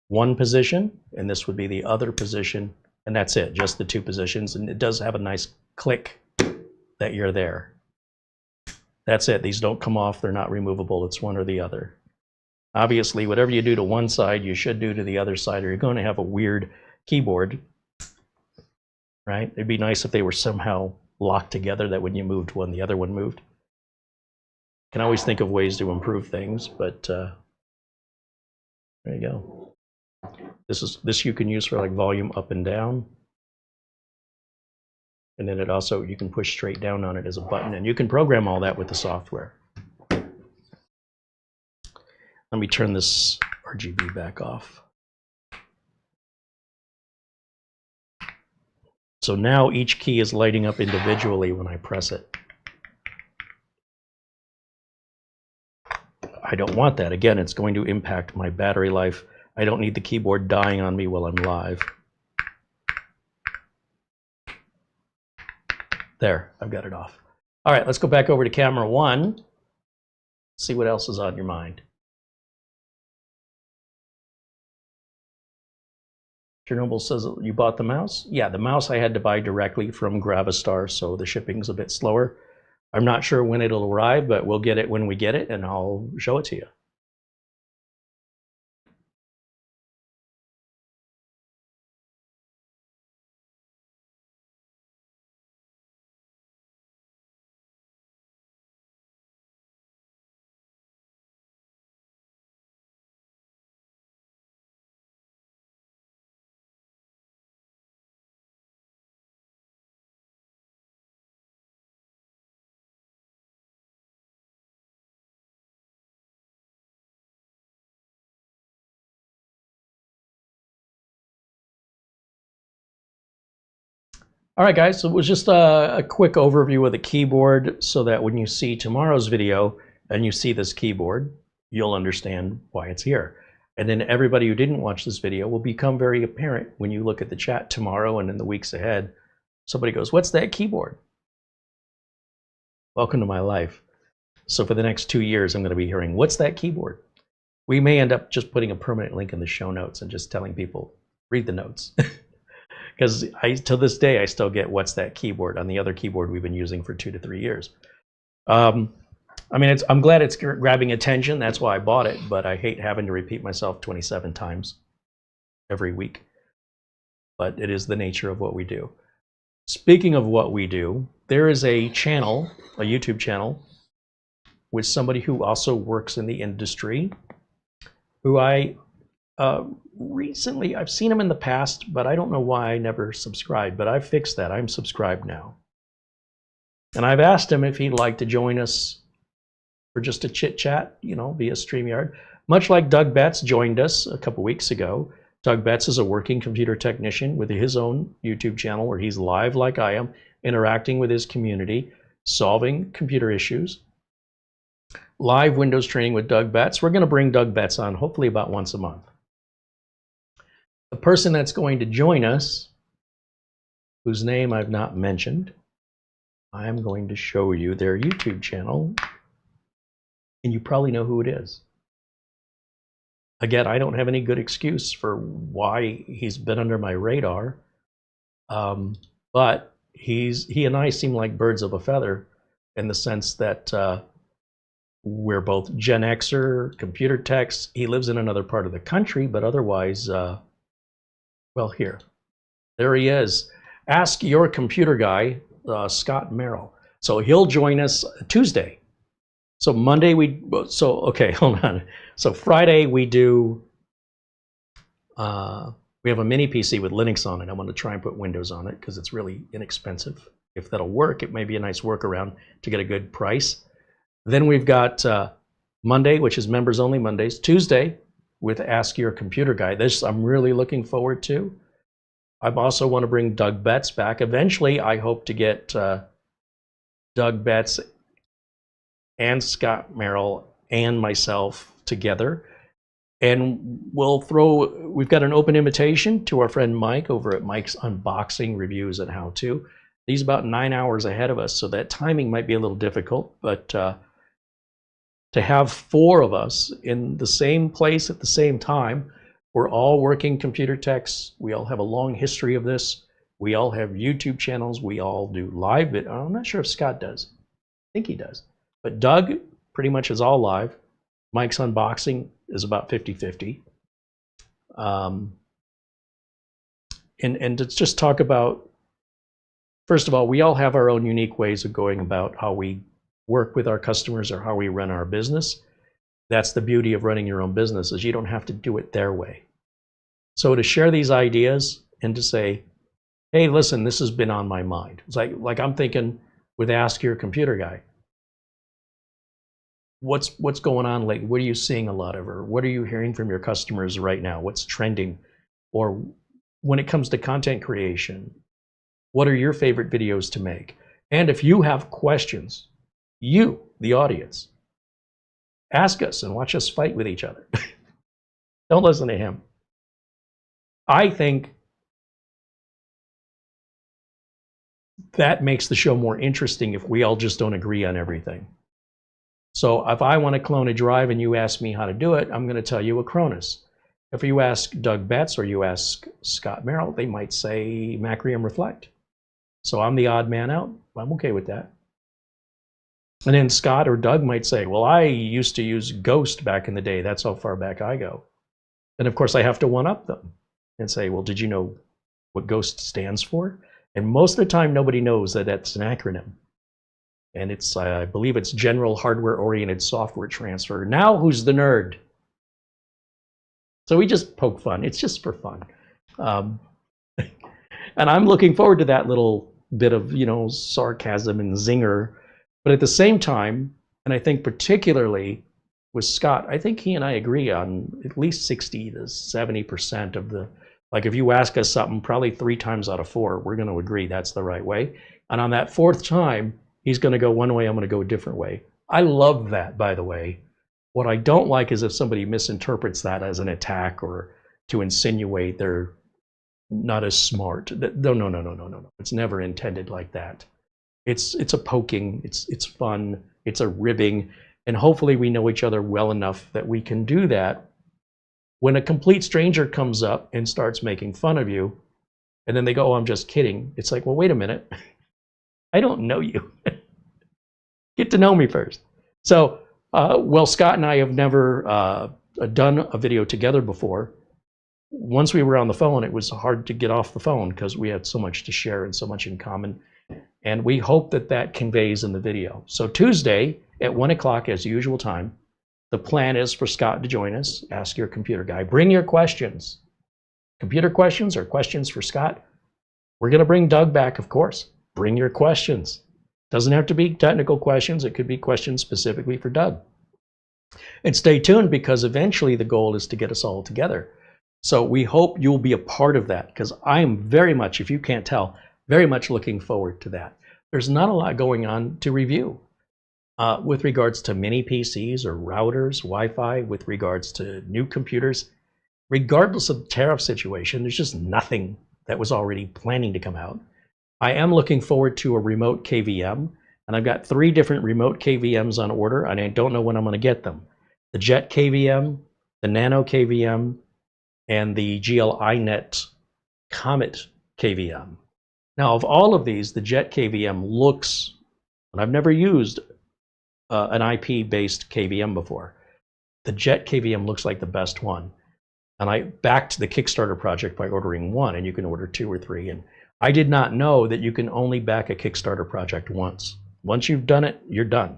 one position, and this would be the other position. And that's it, just the two positions. And it does have a nice click that you're there. That's it. These don't come off. They're not removable. It's one or the other. Obviously, whatever you do to one side, you should do to the other side, or you're going to have a weird keyboard, right? It'd be nice if they were somehow locked together, that when you moved one, the other one moved. Can always think of ways to improve things, but there you go. This you can use for like volume up and down. And then it also, you can push straight down on it as a button, and you can program all that with the software. Let me turn this RGB back off. So now each key is lighting up individually when I press it. I don't want that. Again, it's going to impact my battery life. I don't need the keyboard dying on me while I'm live. There, I've got it off. All right, let's go back over to camera one. See what else is on your mind. Chernobyl says, you bought the mouse? Yeah, the mouse I had to buy directly from Gravastar, so the shipping's a bit slower. I'm not sure when it'll arrive, but we'll get it when we get it, and I'll show it to you. All right, guys, so it was just a quick overview of the keyboard so that when you see tomorrow's video and you see this keyboard, you'll understand why it's here. And then everybody who didn't watch this video will become very apparent when you look at the chat tomorrow and in the weeks ahead. Somebody goes, what's that keyboard? Welcome to my life. So for the next 2 years, I'm going to be hearing, what's that keyboard? We may end up just putting a permanent link in the show notes and just telling people, read the notes. Because to this day, I still get what's that keyboard on the other keyboard we've been using for 2 to 3 years. I mean, I'm glad it's grabbing attention. That's why I bought it, but I hate having to repeat myself 27 times every week. But it is the nature of what we do. Speaking of what we do, there is a channel, a YouTube channel, with somebody who also works in the industry, who I recently, I've seen him in the past, but I don't know why I never subscribed, but I've fixed that. I'm subscribed now. And I've asked him if he'd like to join us for just a chit chat, you know, via StreamYard. Much like Doug Betts joined us a couple weeks ago. Doug Betts is a working computer technician with his own YouTube channel where he's live like I am, interacting with his community, solving computer issues. Live Windows training with Doug Betts. We're going to bring Doug Betts on hopefully about once a month. The person that's going to join us, whose name I've not mentioned, I'm going to show you their YouTube channel, and you probably know who it is. Again, I don't have any good excuse for why he's been under my radar, but he and I seem like birds of a feather in the sense that we're both Gen Xer, computer techs. He lives in another part of the country, but otherwise, well, there he is. Ask Your Computer Guy, Scott Merrill. So he'll join us Tuesday. So Monday okay, hold on. So Friday we do, we have a mini PC with Linux on it. I'm going to try and put Windows on it because it's really inexpensive. If that'll work, it may be a nice workaround to get a good price. Then we've got Monday, which is members only Mondays. Tuesday with Ask Your Computer Guy. This I'm really looking forward to. I also want to bring Doug Betts back. Eventually, I hope to get Doug Betts and Scott Merrill and myself together. And we've got an open invitation to our friend Mike over at Mike's Unboxing Reviews and How To. He's about 9 hours ahead of us, so that timing might be a little difficult, but to have 4 of us in the same place at the same time, we're all working computer techs. We all have a long history of this. We all have YouTube channels. We all do live. I'm not sure if Scott does. I think he does. But Doug pretty much is all live. Mike's Unboxing is about 50-50. And to just talk about, first of all, we all have our own unique ways of going about how we work with our customers or how we run our business. That's the beauty of running your own business, is you don't have to do it their way. So to share these ideas and to say, hey, listen, this has been on my mind. It's like I'm thinking with Ask Your Computer Guy. What's going on lately? What are you seeing a lot of? Or what are you hearing from your customers right now? What's trending? Or when it comes to content creation, what are your favorite videos to make? And if you have questions, you, the audience, ask us and watch us fight with each other. Don't listen to him. I think that makes the show more interesting if we all just don't agree on everything. So if I want to clone a drive and you ask me how to do it, I'm going to tell you Acronis. If you ask Doug Betts or you ask Scott Merrill, they might say Macrium Reflect. So I'm the odd man out. I'm okay with that. And then Scott or Doug might say, well, I used to use Ghost back in the day. That's how far back I go. And of course, I have to one-up them and say, well, did you know what Ghost stands for? And most of the time, nobody knows that that's an acronym. And it's, I believe it's General Hardware-Oriented Software Transfer. Now, who's the nerd? So we just poke fun. It's just for fun. And I'm looking forward to that little bit of, sarcasm and zinger. But at the same time, and I think particularly with Scott, I think he and I agree on at least 60 to 70% of the, like if you ask us something, probably 3 times out of 4, we're going to agree that's the right way. And on that 4th time, he's going to go one way, I'm going to go a different way. I love that, by the way. What I don't like is if somebody misinterprets that as an attack or to insinuate they're not as smart. No. It's never intended like that. It's a poking, it's fun, it's a ribbing, and hopefully we know each other well enough that we can do that. When a complete stranger comes up and starts making fun of you, and then they go, oh, I'm just kidding. It's like, well, wait a minute. I don't know you. Get to know me first. So, well, Scott and I have never done a video together before. Once we were on the phone, it was hard to get off the phone because we had so much to share and so much in common. And we hope that that conveys in the video. So Tuesday at 1 o'clock as usual time, the plan is for Scott to join us. Ask Your Computer Guy. Bring your questions. Computer questions or questions for Scott. We're going to bring Doug back, of course. Bring your questions. Doesn't have to be technical questions. It could be questions specifically for Doug. And stay tuned because eventually the goal is to get us all together. So we hope you'll be a part of that because I am very much, if you can't tell, very much looking forward to that. There's not a lot going on to review with regards to mini PCs or routers, Wi-Fi, with regards to new computers. Regardless of the tariff situation, there's just nothing that was already planning to come out. I am looking forward to a remote KVM, and I've got 3 different remote KVMs on order, and I don't know when I'm going to get them. The Jet KVM, the Nano KVM, and the GLINet Comet KVM. Now, of all of these, the Jet KVM looks, and I've never used an IP-based KVM before. The Jet KVM looks like the best one. And I backed the Kickstarter project by ordering 1, and you can order 2 or 3. And I did not know that you can only back a Kickstarter project once. Once you've done it, you're done.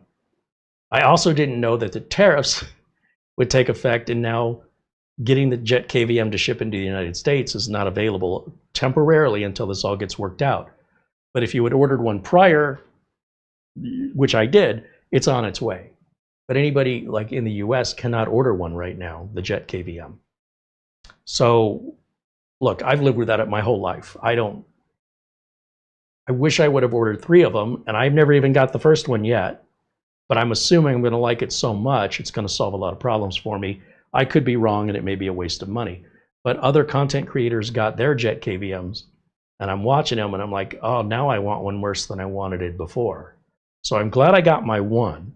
I also didn't know that the tariffs would take effect, and now getting the Jet KVM to ship into the United States is not available temporarily until this all gets worked out. But if you had ordered one prior, which I did, it's on its way. But anybody like in the US cannot order one right now, the Jet KVM. So look, I've lived with that my whole life. I wish I would have ordered 3 of them, and I've never even got the first one yet. But I'm assuming I'm going to like it so much, it's going to solve a lot of problems for me. I could be wrong, and it may be a waste of money. But other content creators got their Jet KVMs, and I'm watching them, and I'm like, oh, now I want one worse than I wanted it before. So I'm glad I got my 1.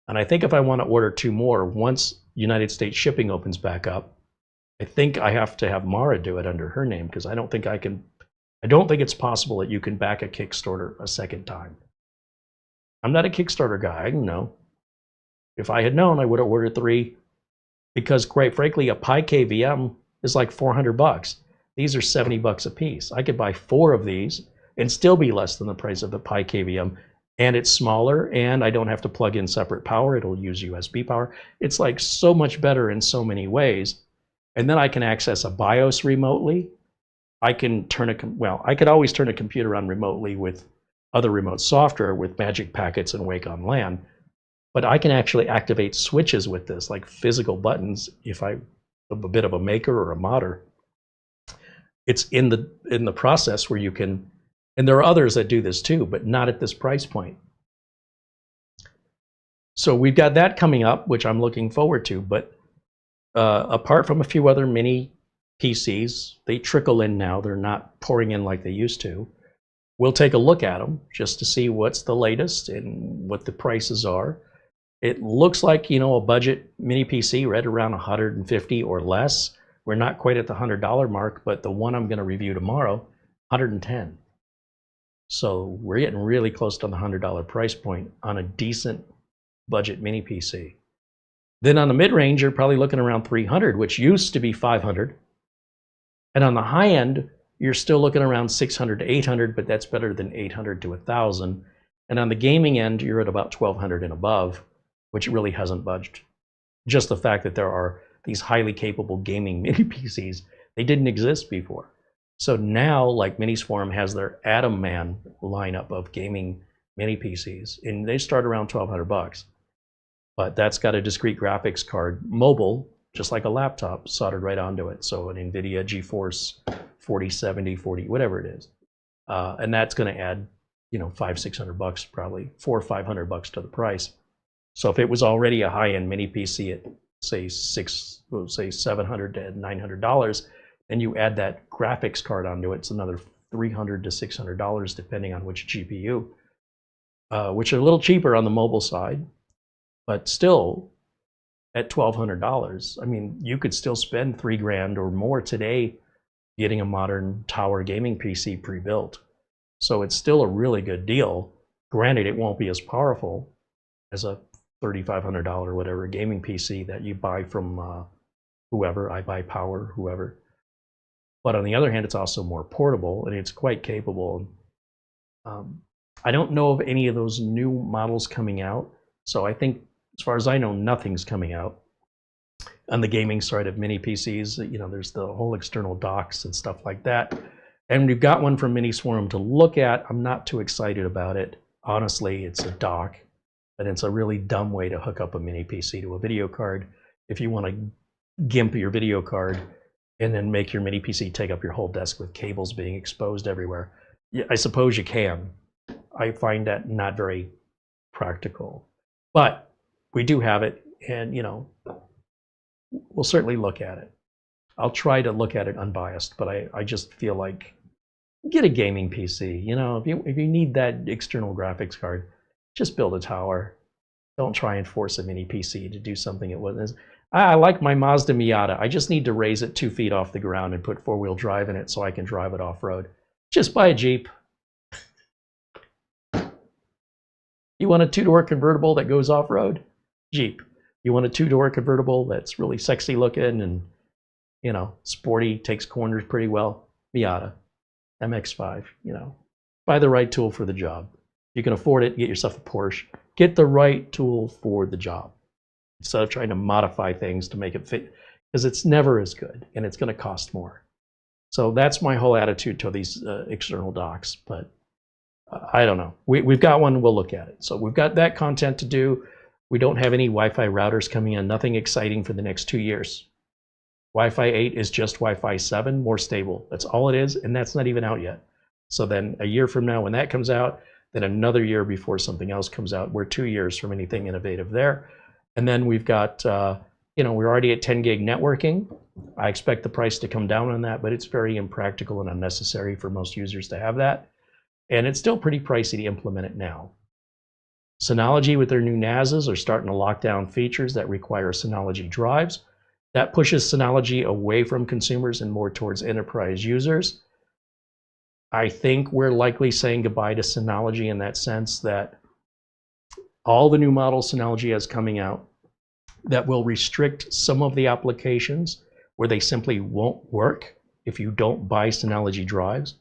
And I think if I want to order 2 more, once United States shipping opens back up, I think I have to have Mara do it under her name because I don't think it's possible that you can back a Kickstarter a second time. I'm not a Kickstarter guy. I don't know. If I had known, I would have ordered 3 because, quite frankly, a Pi KVM is like $400. These are $70 a piece. I could buy 4 of these and still be less than the price of the Pi KVM. And it's smaller, and I don't have to plug in separate power. It'll use USB power. It's like so much better in so many ways. And then I can access a BIOS remotely. I can I could always turn a computer on remotely with other remote software with Magic Packets and Wake on LAN. But I can actually activate switches with this, like physical buttons, if I'm a bit of a maker or a modder. It's in the process where you can, and there are others that do this too, but not at this price point. So we've got that coming up, which I'm looking forward to. But apart from a few other mini PCs, they trickle in now. They're not pouring in like they used to. We'll take a look at them just to see what's the latest and what the prices are. It looks like, you know, a budget mini PC right around 150 or less. We're not quite at the $100 mark, but the one I'm going to review tomorrow, 110. So we're getting really close to the $100 price point on a decent budget mini PC. Then on the mid-range, you're probably looking around 300, which used to be 500. And on the high end, you're still looking around 600 to 800, but that's better than 800 to 1,000. And on the gaming end, you're at about 1,200 and above, which really hasn't budged. Just the fact that there are these highly capable gaming mini PCs, they didn't exist before. So now, like Minis Forum has their Atom Man lineup of gaming mini PCs, and they start around $1,200. But that's got a discrete graphics card, mobile, just like a laptop, soldered right onto it. So an NVIDIA GeForce 4070, 40, whatever it is. And that's going to add, you know, $500-600 probably, $400 or $500 to the price. So if it was already a high-end mini PC at say $700 to $900, and you add that graphics card onto it, it's another $300 to $600 depending on which GPU, which are a little cheaper on the mobile side, but still at $1,200. I mean, you could still spend $3,000 or more today getting a modern tower gaming PC pre-built. So it's still a really good deal. Granted, it won't be as powerful as a $3,500 whatever gaming PC that you buy from whoever. I buy Power, whoever. But on the other hand, it's also more portable and it's quite capable. I don't know of any of those new models coming out. So I think, as far as I know, nothing's coming out. On the gaming side of mini PCs, you know, there's the whole external docks and stuff like that. And we've got one from Miniswarm to look at. I'm not too excited about it. Honestly, it's a dock, and it's a really dumb way to hook up a mini PC to a video card. If you want to GIMP your video card and then make your mini PC take up your whole desk with cables being exposed everywhere, I suppose you can. I find that not very practical. But we do have it, and you know, we'll certainly look at it. I'll try to look at it unbiased, but I just feel like get a gaming PC. You know, if you need that external graphics card, just build a tower. Don't try and force a mini PC to do something it wasn't. I like my Mazda Miata. I just need to raise it 2 feet off the ground and put four-wheel drive in it so I can drive it off-road. Just buy a Jeep. You want a two-door convertible that goes off-road? Jeep. You want a two-door convertible that's really sexy looking and, you know, sporty, takes corners pretty well? Miata. MX-5, you know. Buy the right tool for the job. You can afford it, get yourself a Porsche. Get the right tool for the job. Instead of trying to modify things to make it fit, because it's never as good and it's going to cost more. So that's my whole attitude to these external docks. But I don't know. We've got one, we'll look at it. So we've got that content to do. We don't have any Wi-Fi routers coming in, nothing exciting for the next 2 years. Wi-Fi 8 is just Wi-Fi 7, more stable. That's all it is, and that's not even out yet. So then a year from now when that comes out, then another year before something else comes out. We're 2 years from anything innovative there. And then we've got, you know, we're already at 10 gig networking. I expect the price to come down on that, but it's very impractical and unnecessary for most users to have that. And it's still pretty pricey to implement it now. Synology with their new NASs are starting to lock down features that require Synology drives. That pushes Synology away from consumers and more towards enterprise users. I think we're likely saying goodbye to Synology in that sense, that all the new models Synology has coming out that will restrict some of the applications where they simply won't work if you don't buy Synology drives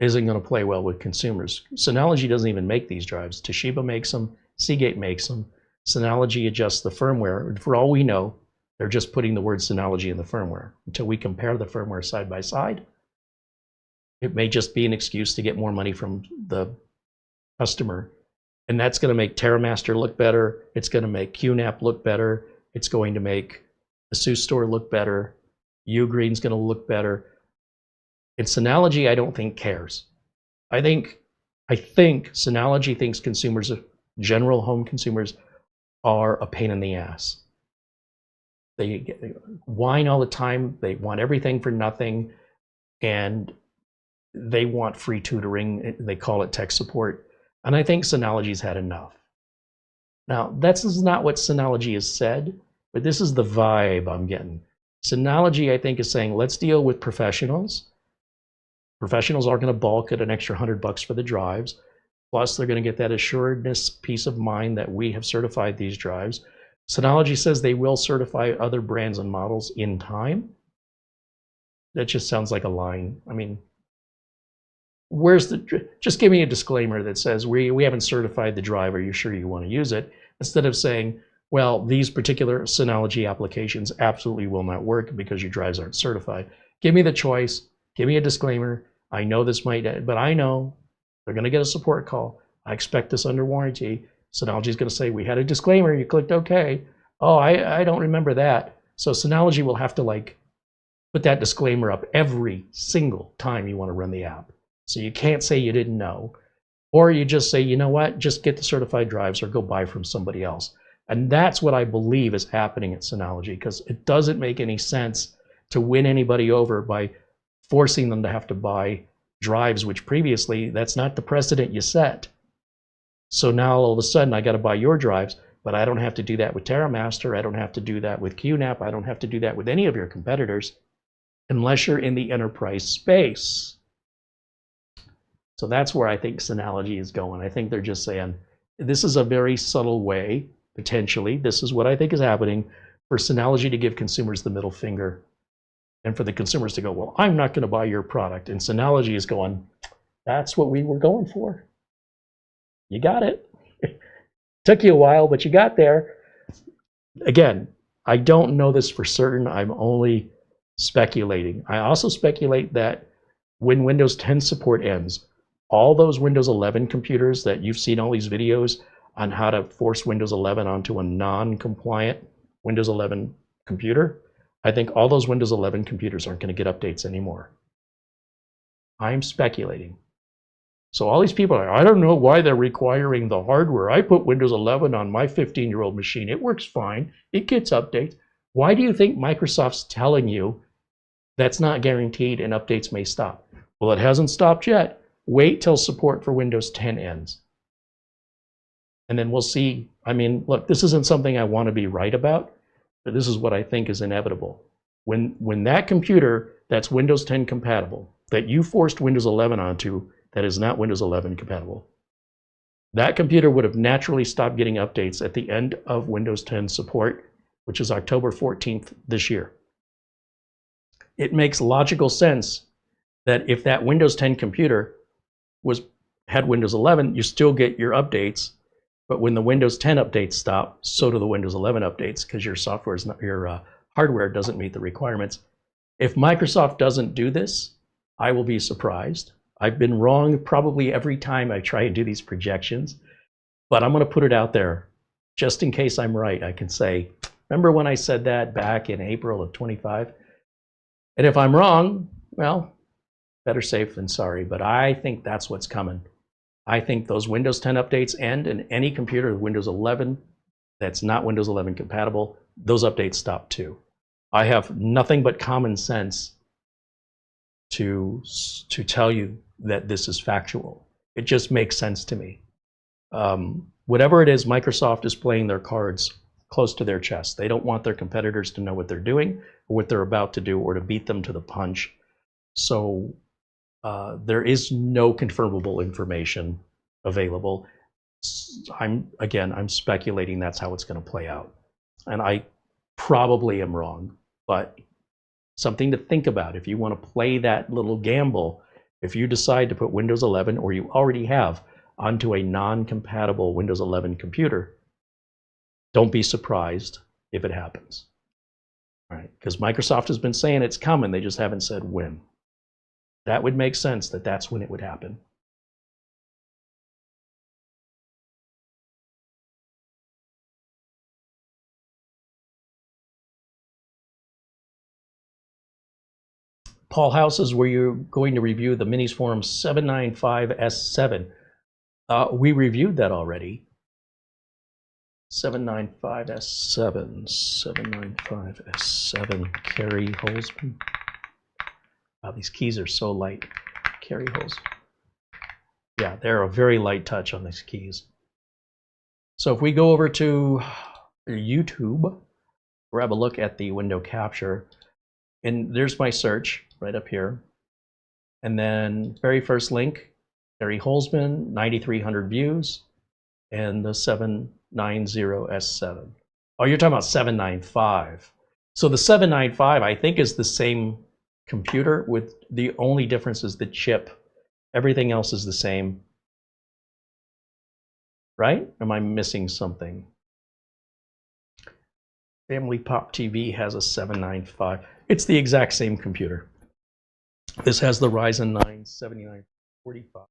isn't going to play well with consumers. Synology doesn't even make these drives. Toshiba makes them, Seagate makes them. Synology adjusts the firmware. For all we know, they're just putting the word Synology in the firmware. Until we compare the firmware side by side, it may just be an excuse to get more money from the customer. And that's going to make TerraMaster look better. It's going to make QNAP look better. It's going to make ASUS Store look better. Ugreen's going to look better. And Synology, I don't think cares. I think Synology thinks consumers, general home consumers, are a pain in the ass. They whine all the time. They want everything for nothing, and they want free tutoring. They call it tech support, and I think Synology's had enough. Now, this is not what Synology has said, but this is the vibe I'm getting. Synology, I think, is saying, let's deal with professionals. Professionals are going to balk at an extra $100 for the drives. Plus, they're going to get that assuredness, peace of mind that we have certified these drives. Synology says they will certify other brands and models in time. That just sounds like a line. I mean, where's the, just give me a disclaimer that says we haven't certified the drive. Are you sure you want to use it? Instead of saying, well, these particular Synology applications absolutely will not work because your drives aren't certified. Give me the choice. Give me a disclaimer. I know this might, but I know they're going to get a support call. I expect this under warranty. Synology is going to say, we had a disclaimer. You clicked OK. Oh, I don't remember that. So Synology will have to like put that disclaimer up every single time you want to run the app. So you can't say you didn't know. Or you just say, you know what, just get the certified drives or go buy from somebody else. And that's what I believe is happening at Synology, because it doesn't make any sense to win anybody over by forcing them to have to buy drives, which previously, that's not the precedent you set. So now all of a sudden I got to buy your drives, but I don't have to do that with TerraMaster. I don't have to do that with QNAP. I don't have to do that with any of your competitors unless you're in the enterprise space. So that's where I think Synology is going. I think they're just saying, this is a very subtle way potentially, this is what I think is happening, for Synology to give consumers the middle finger and for the consumers to go, well, I'm not going to buy your product. And Synology is going, that's what we were going for. You got it. Took you a while, but you got there. Again, I don't know this for certain. I'm only speculating. I also speculate that when Windows 10 support ends, all those Windows 11 computers that you've seen all these videos on how to force Windows 11 onto a non-compliant Windows 11 computer, I think all those Windows 11 computers aren't going to get updates anymore. I'm speculating. So all these people are, I don't know why they're requiring the hardware. I put Windows 11 on my 15-year-old machine. It works fine. It gets updates. Why do you think Microsoft's telling you that's not guaranteed and updates may stop? Well, it hasn't stopped yet. Wait till support for Windows 10 ends. And then we'll see. I mean, look, this isn't something I want to be right about, but this is what I think is inevitable. When that computer that's Windows 10 compatible, that you forced Windows 11 onto, that is not Windows 11 compatible, that computer would have naturally stopped getting updates at the end of Windows 10 support, which is October 14th this year. It makes logical sense that if that Windows 10 computer had Windows 11, you still get your updates, but when the Windows 10 updates stop, so do the Windows 11 updates, because your software is not, your hardware doesn't meet the requirements. If Microsoft doesn't do this, I will be surprised. I've been wrong probably every time I try and do these projections, but I'm going to put it out there just in case I'm right. I can say, remember when I said that back in April of 25? And if I'm wrong, well, better safe than sorry, but I think that's what's coming. I think those Windows 10 updates end, and any computer with Windows 11 that's not Windows 11 compatible, those updates stop too. I have nothing but common sense to tell you that this is factual. It just makes sense to me. Whatever it is, Microsoft is playing their cards close to their chest. They don't want their competitors to know what they're doing or what they're about to do, or to beat them to the punch. So there is no confirmable information available. I'm speculating that's how it's going to play out. And I probably am wrong, but something to think about. If you want to play that little gamble, if you decide to put Windows 11, or you already have, onto a non-compatible Windows 11 computer, don't be surprised if it happens. All right, because Microsoft has been saying it's coming, they just haven't said when. That would make sense that that's when it would happen. Paul House is where you're going to review the Minis Forum 795S7. We reviewed that already. 795S7, 795S7, CareyHolzman. Wow, these keys are so light. CareyHolzman. Yeah, they're a very light touch on these keys. So if we go over to YouTube, grab a look at the window capture, and there's my search right up here. And then very first link, CareyHolzman, 9,300 views, and the 790S7. Oh, you're talking about 795. So the 795, I think, is the same computer, with the only difference is the chip. Everything else is the same. Right? Am I missing something? Family Pop TV has a 795. It's the exact same computer. This has the Ryzen 9 7945.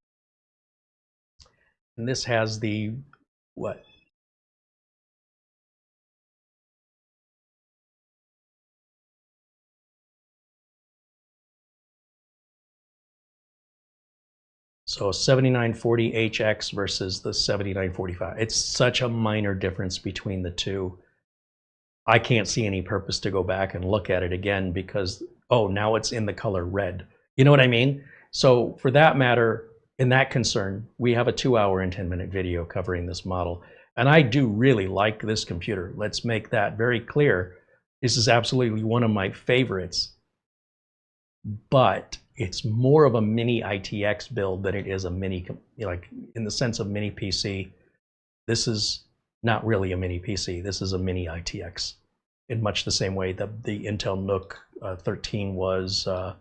And this has the what? So 7940HX versus the 7945. It's such a minor difference between the two. I can't see any purpose to go back and look at it again because, oh, now it's in the color red. You know what I mean? So for that matter, in that concern, we have a 2-hour and 10-minute video covering this model. And I do really like this computer. Let's make that very clear. This is absolutely one of my favorites. But it's more of a mini ITX build than it is a mini, like in the sense of mini PC. This is not really a mini PC. This is a mini ITX in much the same way that the Intel NUC 13 was, or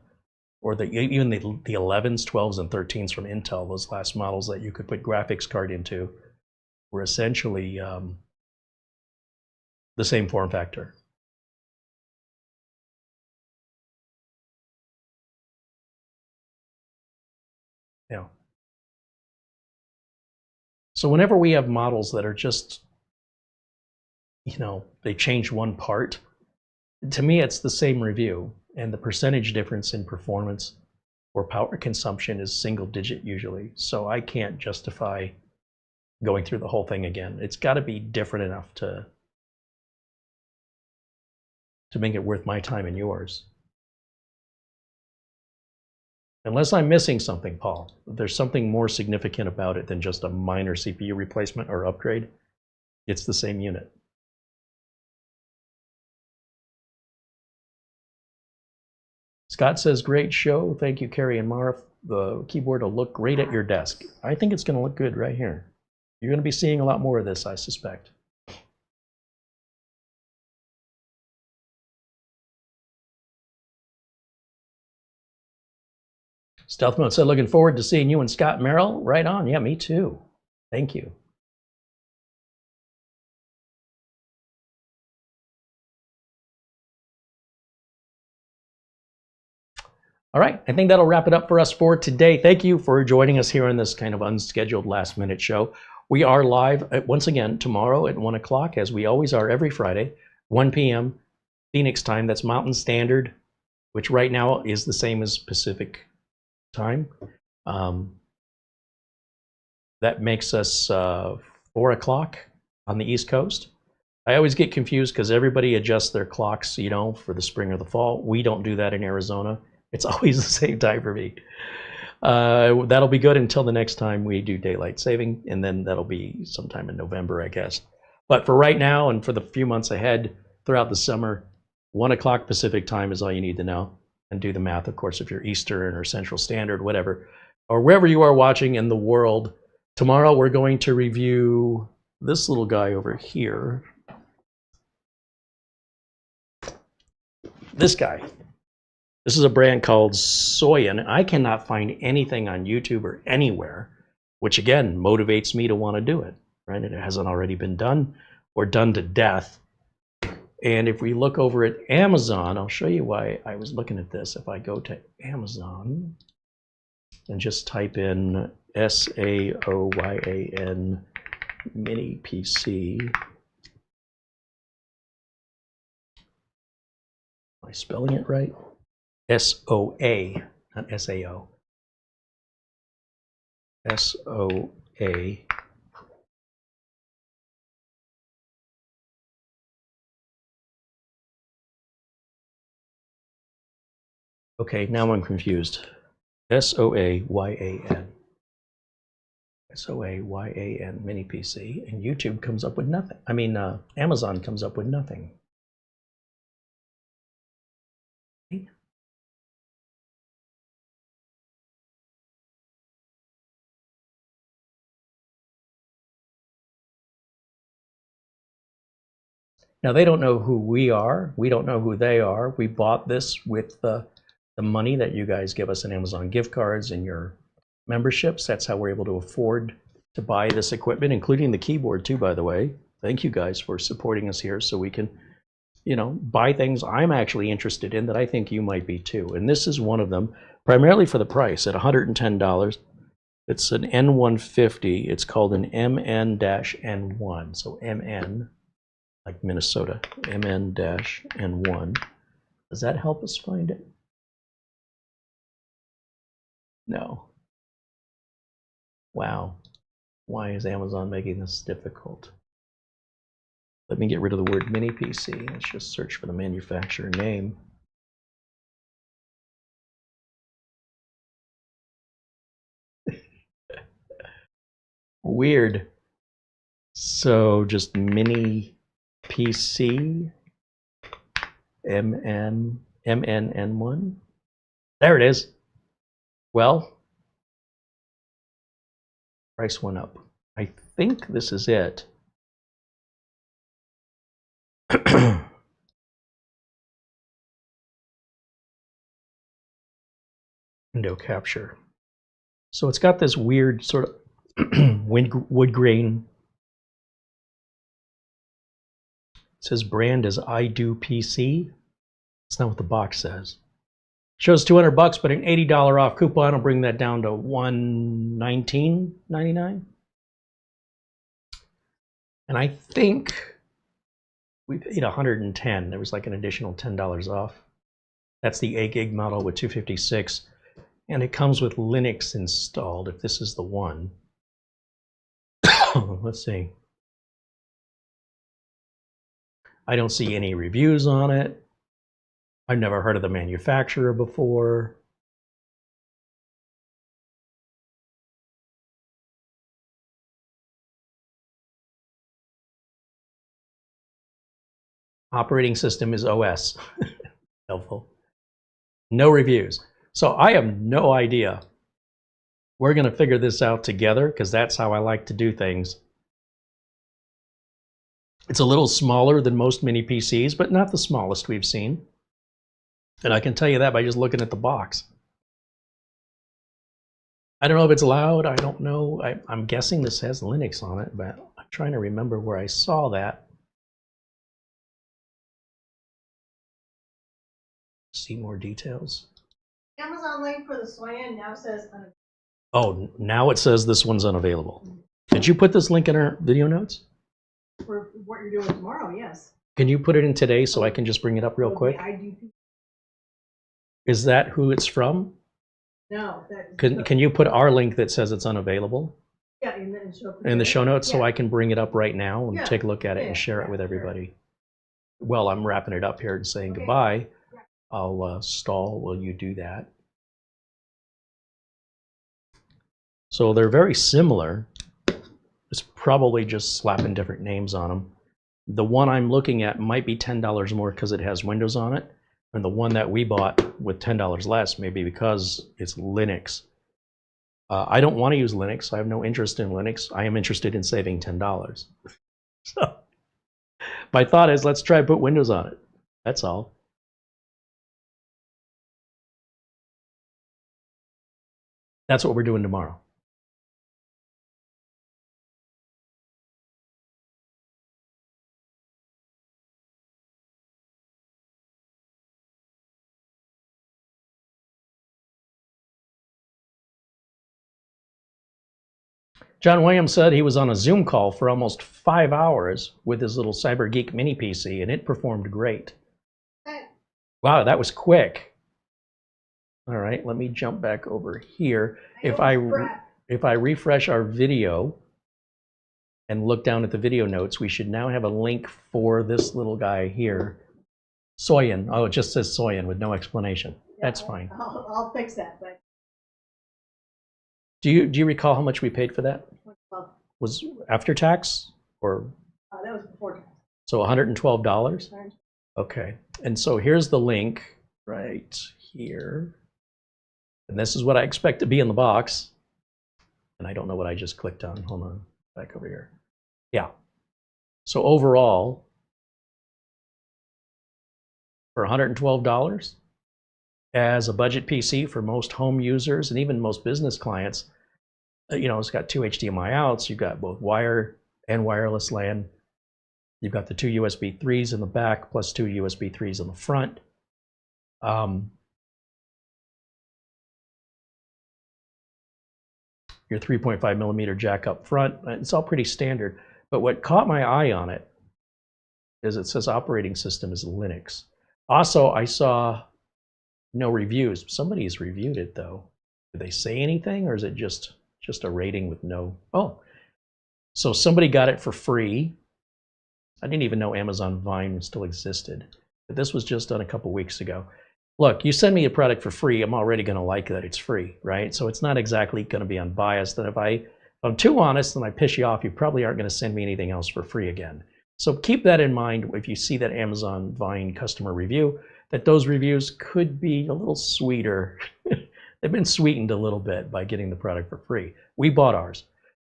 even the 11s, 12s, and 13s from Intel, those last models that you could put graphics card into, were essentially the same form factor. Yeah. So whenever we have models that are just, you know, they change one part, to me it's the same review, and the percentage difference in performance or power consumption is single digit usually. So I can't justify going through the whole thing again. It's got to be different enough to make it worth my time and yours. Unless I'm missing something, Paul. There's something more significant about it than just a minor CPU replacement or upgrade. It's the same unit. Scott says, great show. Thank you, Kailh and Mara. The keyboard will look great at your desk. I think it's going to look good right here. You're going to be seeing a lot more of this, I suspect. Stealth Mode said, looking forward to seeing you and Scott Merrill. Right on. Yeah, me too. Thank you. All right, I think that'll wrap it up for us for today. Thank you for joining us here on this kind of unscheduled last-minute show. We are live once again tomorrow at 1 o'clock, as we always are every Friday, 1 p.m. Phoenix time. That's Mountain Standard, which right now is the same as Pacific time. That makes us 4 o'clock on the East Coast. I always get confused because everybody adjusts their clocks, you know, for the spring or the fall. We don't do that in Arizona. It's always the same time for me. That'll be good until the next time we do daylight saving, and then that'll be sometime in November, I guess. But for right now and for the few months ahead throughout the summer, 1 o'clock Pacific time is all you need to know. And do the math, of course, if you're Eastern or Central Standard, whatever, or wherever you are watching in the world. Tomorrow we're going to review this little guy over here. This guy. This is a brand called Soyan. I cannot find anything on YouTube or anywhere, which again motivates me to want to do it, right? It hasn't already been done or done to death. And if we look over at Amazon, I'll show you why I was looking at this. If I go to Amazon and just type in SAOYAN mini PC. Am I spelling it right? SOA, not SAO. SOA. Okay, now I'm confused. SOAYAN. SOAYAN mini PC, and YouTube comes up with nothing. I mean, Amazon comes up with nothing. Now, they don't know who we are. We don't know who they are. We bought this with the money that you guys give us in Amazon gift cards and your memberships. That's how we're able to afford to buy this equipment, including the keyboard too, by the way. Thank you guys for supporting us here so we can, you know, buy things I'm actually interested in that I think you might be too. And this is one of them, primarily for the price at $110. It's an N150. It's called an MN-N1. So MN, like Minnesota, MN-N1. Does that help us find it? No. Wow. Why is Amazon making this difficult? Let me get rid of the word mini PC. Let's just search for the manufacturer name. Weird. So just mini PC MN-N1. There it is. Well, price went up. I think this is it. Window capture. So it's got this weird sort of wood grain. It says brand is I Do PC. That's not what the box says. Shows $200, but an $80 off coupon will bring that down to $119.99. And I think we paid $110. There was like an additional $10 off. That's the 8 gig model with 256. And it comes with Linux installed, if this is the one. Let's see. I don't see any reviews on it. I've never heard of the manufacturer before. Operating system is OS. Helpful. No reviews. So I have no idea. We're going to figure this out together because that's how I like to do things. It's a little smaller than most mini PCs, but not the smallest we've seen. And I can tell you that by just looking at the box. I don't know if it's loud. I don't know. I'm guessing this has Linux on it, but I'm trying to remember where I saw that. See more details. Amazon link for the Soyan now says unavailable. Oh, now it says this one's unavailable. Did you put this link in our video notes? For what you're doing tomorrow, yes. Can you put it in today so I can just bring it up real quick? Is that who it's from? No. Can you put our link that says it's unavailable? Yeah, in the show notes, yeah. so I can bring it up right now and take a look at it and share it with sure. everybody. Well, I'm wrapping it up here and saying goodbye. I'll stall while you do that. So they're very similar. It's probably just slapping different names on them. The one I'm looking at might be $10 more because it has Windows on it. And the one that we bought with $10 less, maybe because it's Linux. I don't want to use Linux. I have no interest in Linux. I am interested in saving $10. So my thought is, let's try to put Windows on it. That's all. That's what we're doing tomorrow. John Williams said he was on a Zoom call for almost 5 hours with his little CyberGeek mini PC, and it performed great. Wow, that was quick. All right, let me jump back over here. If I refresh our video and look down at the video notes, we should now have a link for this little guy here. Soyan. Oh, it just says Soyan with no explanation. Yeah, that's fine. I'll fix that. But do you recall how much we paid for that? Was after tax or? That was before tax. So $112. Okay, and so here's the link right here. And this is what I expect to be in the box. And I don't know what I just clicked on. Hold on, back over here. Yeah. So overall, for $112, as a budget PC for most home users and even most business clients, you know, it's got 2 HDMI outs. You've got both wire and wireless LAN. You've got the 2 USB 3s in the back plus 2 USB 3s in the front. Your 3.5 millimeter jack up front. It's all pretty standard. But what caught my eye on it is it says operating system is Linux. Also, I saw no reviews. Somebody's reviewed it though. Did they say anything, or is it just a rating with no? Oh, so somebody got it for free. I didn't even know Amazon Vine still existed. But this was just done a couple weeks ago. Look, you send me a product for free, I'm already going to like that it's free, right? So it's not exactly going to be unbiased. And if I'm too honest and I piss you off, you probably aren't going to send me anything else for free again. So keep that in mind if you see that Amazon Vine customer review, that those reviews could be a little sweeter. They've been sweetened a little bit by getting the product for free. We bought ours.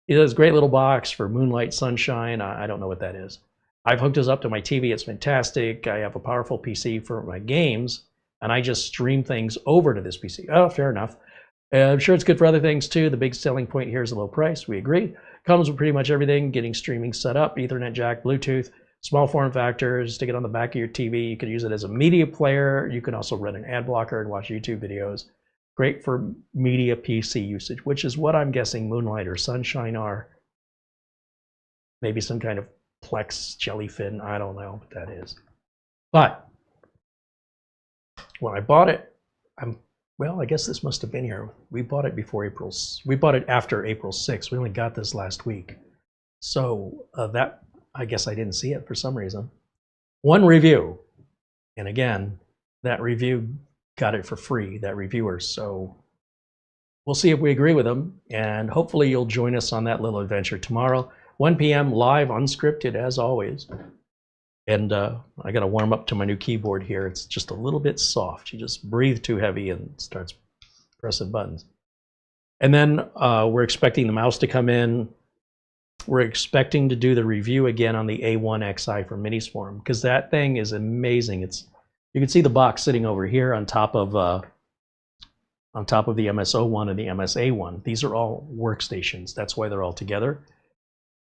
It has a great little box for moonlight, sunshine. I don't know what that is. I've hooked this up to my TV. It's fantastic. I have a powerful PC for my games, and I just stream things over to this PC. Oh, fair enough. I'm sure it's good for other things too. The big selling point here is the low price. We agree. Comes with pretty much everything, getting streaming set up, Ethernet jack, Bluetooth, small form factor, stick it on the back of your TV. You could use it as a media player. You can also run an ad blocker and watch YouTube videos. Great for media PC usage, which is what I'm guessing Moonlight or Sunshine are. Maybe some kind of Plex jellyfin, I don't know what that is. But when I bought it, well, I guess this must have been here. We bought it before we bought it after April 6th. We only got this last week. So that, I guess I didn't see it for some reason. One review, and again, that review got it for free, that reviewer. So we'll see if we agree with them, and hopefully you'll join us on that little adventure tomorrow. 1 p.m. live, unscripted as always. And I got to warm up to my new keyboard here. It's just a little bit soft. You just breathe too heavy and it starts pressing buttons. And then we're expecting the mouse to come in. We're expecting to do the review again on the A1XI from Miniswarm, because that thing is amazing. You can see the box sitting over here on top of the MS-01 and the MS-A1. These are all workstations. That's why they're all together.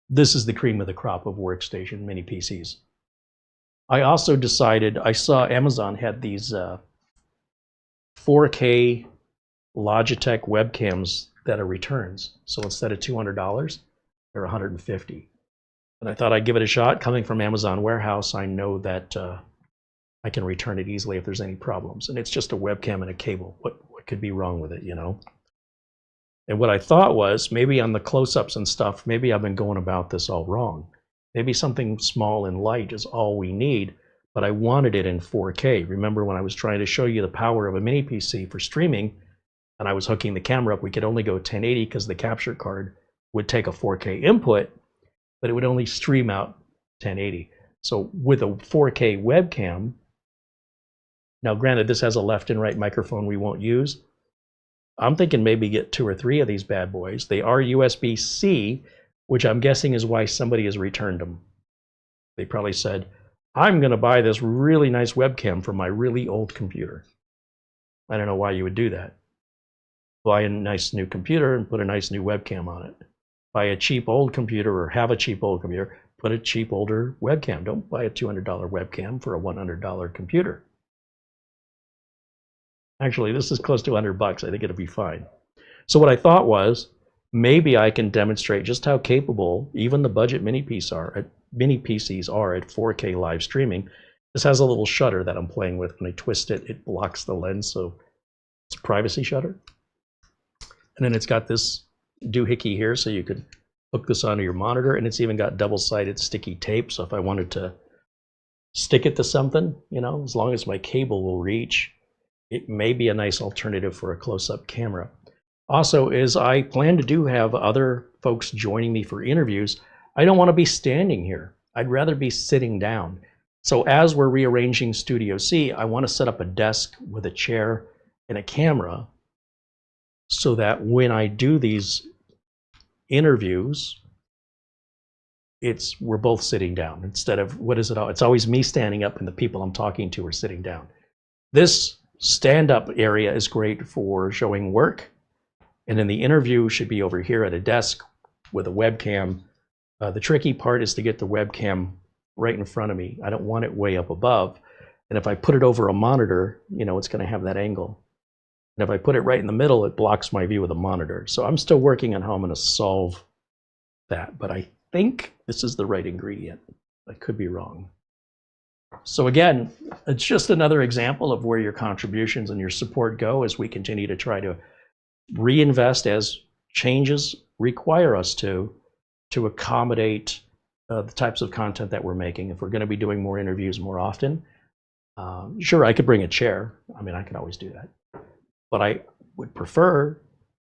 This is the cream of the crop of workstation mini PCs. I also decided, I saw Amazon had these 4K Logitech webcams that are returns. So instead of $200, they're $150. And I thought I'd give it a shot. Coming from Amazon warehouse, I know that I can return it easily if there's any problems. And it's just a webcam and a cable. What could be wrong with it, you know? And what I thought was, maybe on the close-ups and stuff, maybe I've been going about this all wrong. Maybe something small and light is all we need, but I wanted it in 4K. Remember when I was trying to show you the power of a mini PC for streaming, and I was hooking the camera up, we could only go 1080 because the capture card would take a 4K input, but it would only stream out 1080. So with a 4K webcam, now granted this has a left and right microphone we won't use, I'm thinking maybe get 2 or 3 of these bad boys. They are USB-C, which I'm guessing is why somebody has returned them. They probably said, I'm going to buy this really nice webcam for my really old computer. I don't know why you would do that. Buy a nice new computer and put a nice new webcam on it. Buy a cheap old computer or have a cheap old computer, put a cheap older webcam. Don't buy a $200 webcam for a $100 computer. Actually, this is close to $100. I think it'll be fine. So what I thought was, maybe I can demonstrate just how capable even the budget mini PCs are at 4K live streaming. This has a little shutter that I'm playing with. When I twist it, it blocks the lens, so it's a privacy shutter. And then it's got this doohickey here, so you could hook this onto your monitor, and it's even got double-sided sticky tape, so if I wanted to stick it to something, you know, as long as my cable will reach, it may be a nice alternative for a close-up camera. Also, is I plan to have other folks joining me for interviews. I don't want to be standing here. I'd rather be sitting down. So as we're rearranging Studio C, I want to set up a desk with a chair and a camera so that when I do these interviews, we're both sitting down instead of, it's always me standing up and the people I'm talking to are sitting down. This stand-up area is great for showing work, and then the interview should be over here at a desk with a webcam. The tricky part is to get the webcam right in front of me. I don't want it way up above, and if I put it over a monitor, you know, it's going to have that angle. And if I put it right in the middle, it blocks my view of the monitor. So I'm still working on how I'm going to solve that, but I think this is the right ingredient. I could be wrong. So again, it's just another example of where your contributions and your support go as we continue to try to reinvest as changes require us to accommodate the types of content that we're making. If we're going to be doing more interviews more often, sure, I could bring a chair. I mean, I could always do that. But I would prefer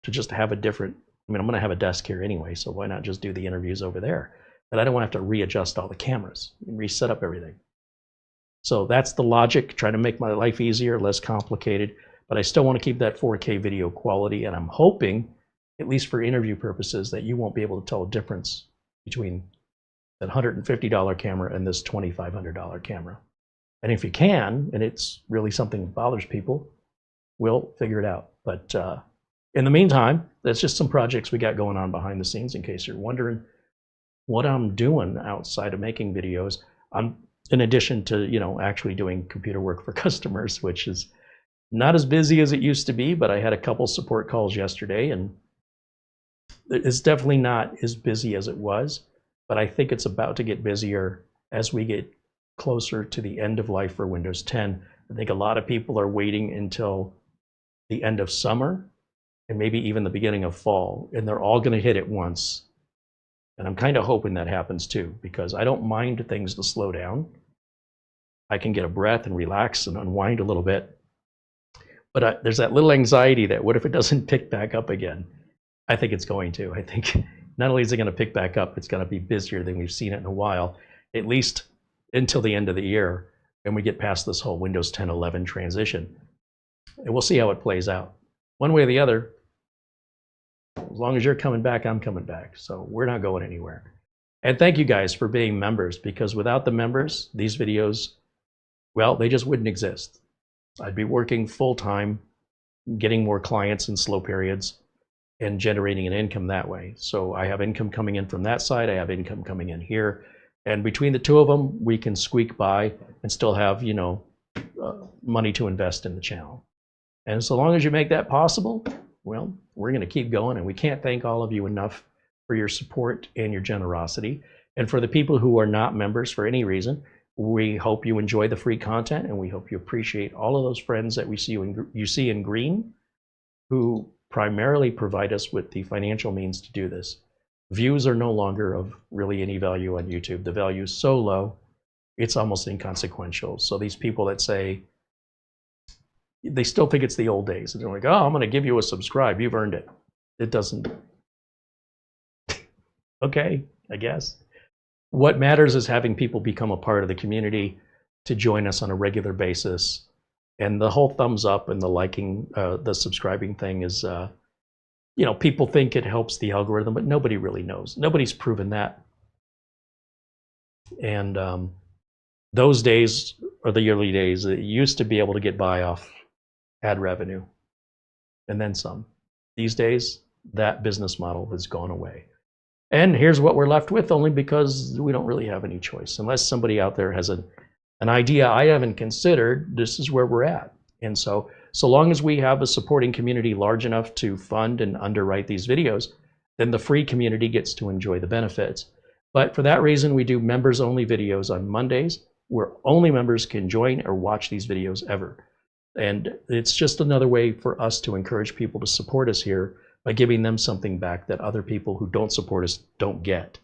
to just have a different, I'm going to have a desk here anyway, so why not just do the interviews over there? But I don't want to have to readjust all the cameras and reset up everything. So that's the logic, trying to make my life easier, less complicated, but I still want to keep that 4K video quality, and I'm hoping, at least for interview purposes, that you won't be able to tell a difference between that $150 camera and this $2,500 camera. And if you can, and it's really something that bothers people, we'll figure it out. But in the meantime, that's just some projects we got going on behind the scenes in case you're wondering what I'm doing outside of making videos. I'm, in addition to, you know, actually doing computer work for customers, which is not as busy as it used to be, but I had a couple support calls yesterday, and it's definitely not as busy as it was, but I think it's about to get busier as we get closer to the end of life for Windows 10. I think a lot of people are waiting until the end of summer and maybe even the beginning of fall, and they're all going to hit it once. And I'm kind of hoping that happens too, because I don't mind things to slow down. I can get a breath and relax and unwind a little bit. But there's that little anxiety that what if it doesn't pick back up again? I think it's going to. I think not only is it going to pick back up, it's going to be busier than we've seen it in a while, at least until the end of the year, and we get past this whole Windows 10 11 transition. And we'll see how it plays out. One way or the other, as long as you're coming back, I'm coming back. So we're not going anywhere. And thank you guys for being members, because without the members, these videos, well, they just wouldn't exist. I'd be working full-time, getting more clients in slow periods, and generating an income that way. So I have income coming in from that side, I have income coming in here, and between the two of them, we can squeak by and still have, you know, money to invest in the channel. And so long as you make that possible, well, we're going to keep going, and we can't thank all of you enough for your support and your generosity. And for the people who are not members for any reason, we hope you enjoy the free content, and we hope you appreciate all of those friends that you see in green, who primarily provide us with the financial means to do this. Views are no longer of really any value on YouTube. The value is so low, it's almost inconsequential. So these people that say, they still think it's the old days. And they're like, oh, I'm going to give you a subscribe. You've earned it. It doesn't. Okay, I guess. What matters is having people become a part of the community, to join us on a regular basis. And the whole thumbs up and the liking, the subscribing thing is, you know, people think it helps the algorithm, but nobody really knows. Nobody's proven that. And those days are the early days. It used to be able to get by off ad revenue and then some. These days, that business model has gone away. And here's what we're left with, only because we don't really have any choice. Unless somebody out there has an idea I haven't considered, this is where we're at. And so long as we have a supporting community large enough to fund and underwrite these videos, then the free community gets to enjoy the benefits. But for that reason, we do members-only videos on Mondays, where only members can join or watch these videos ever. And it's just another way for us to encourage people to support us here by giving them something back that other people who don't support us don't get.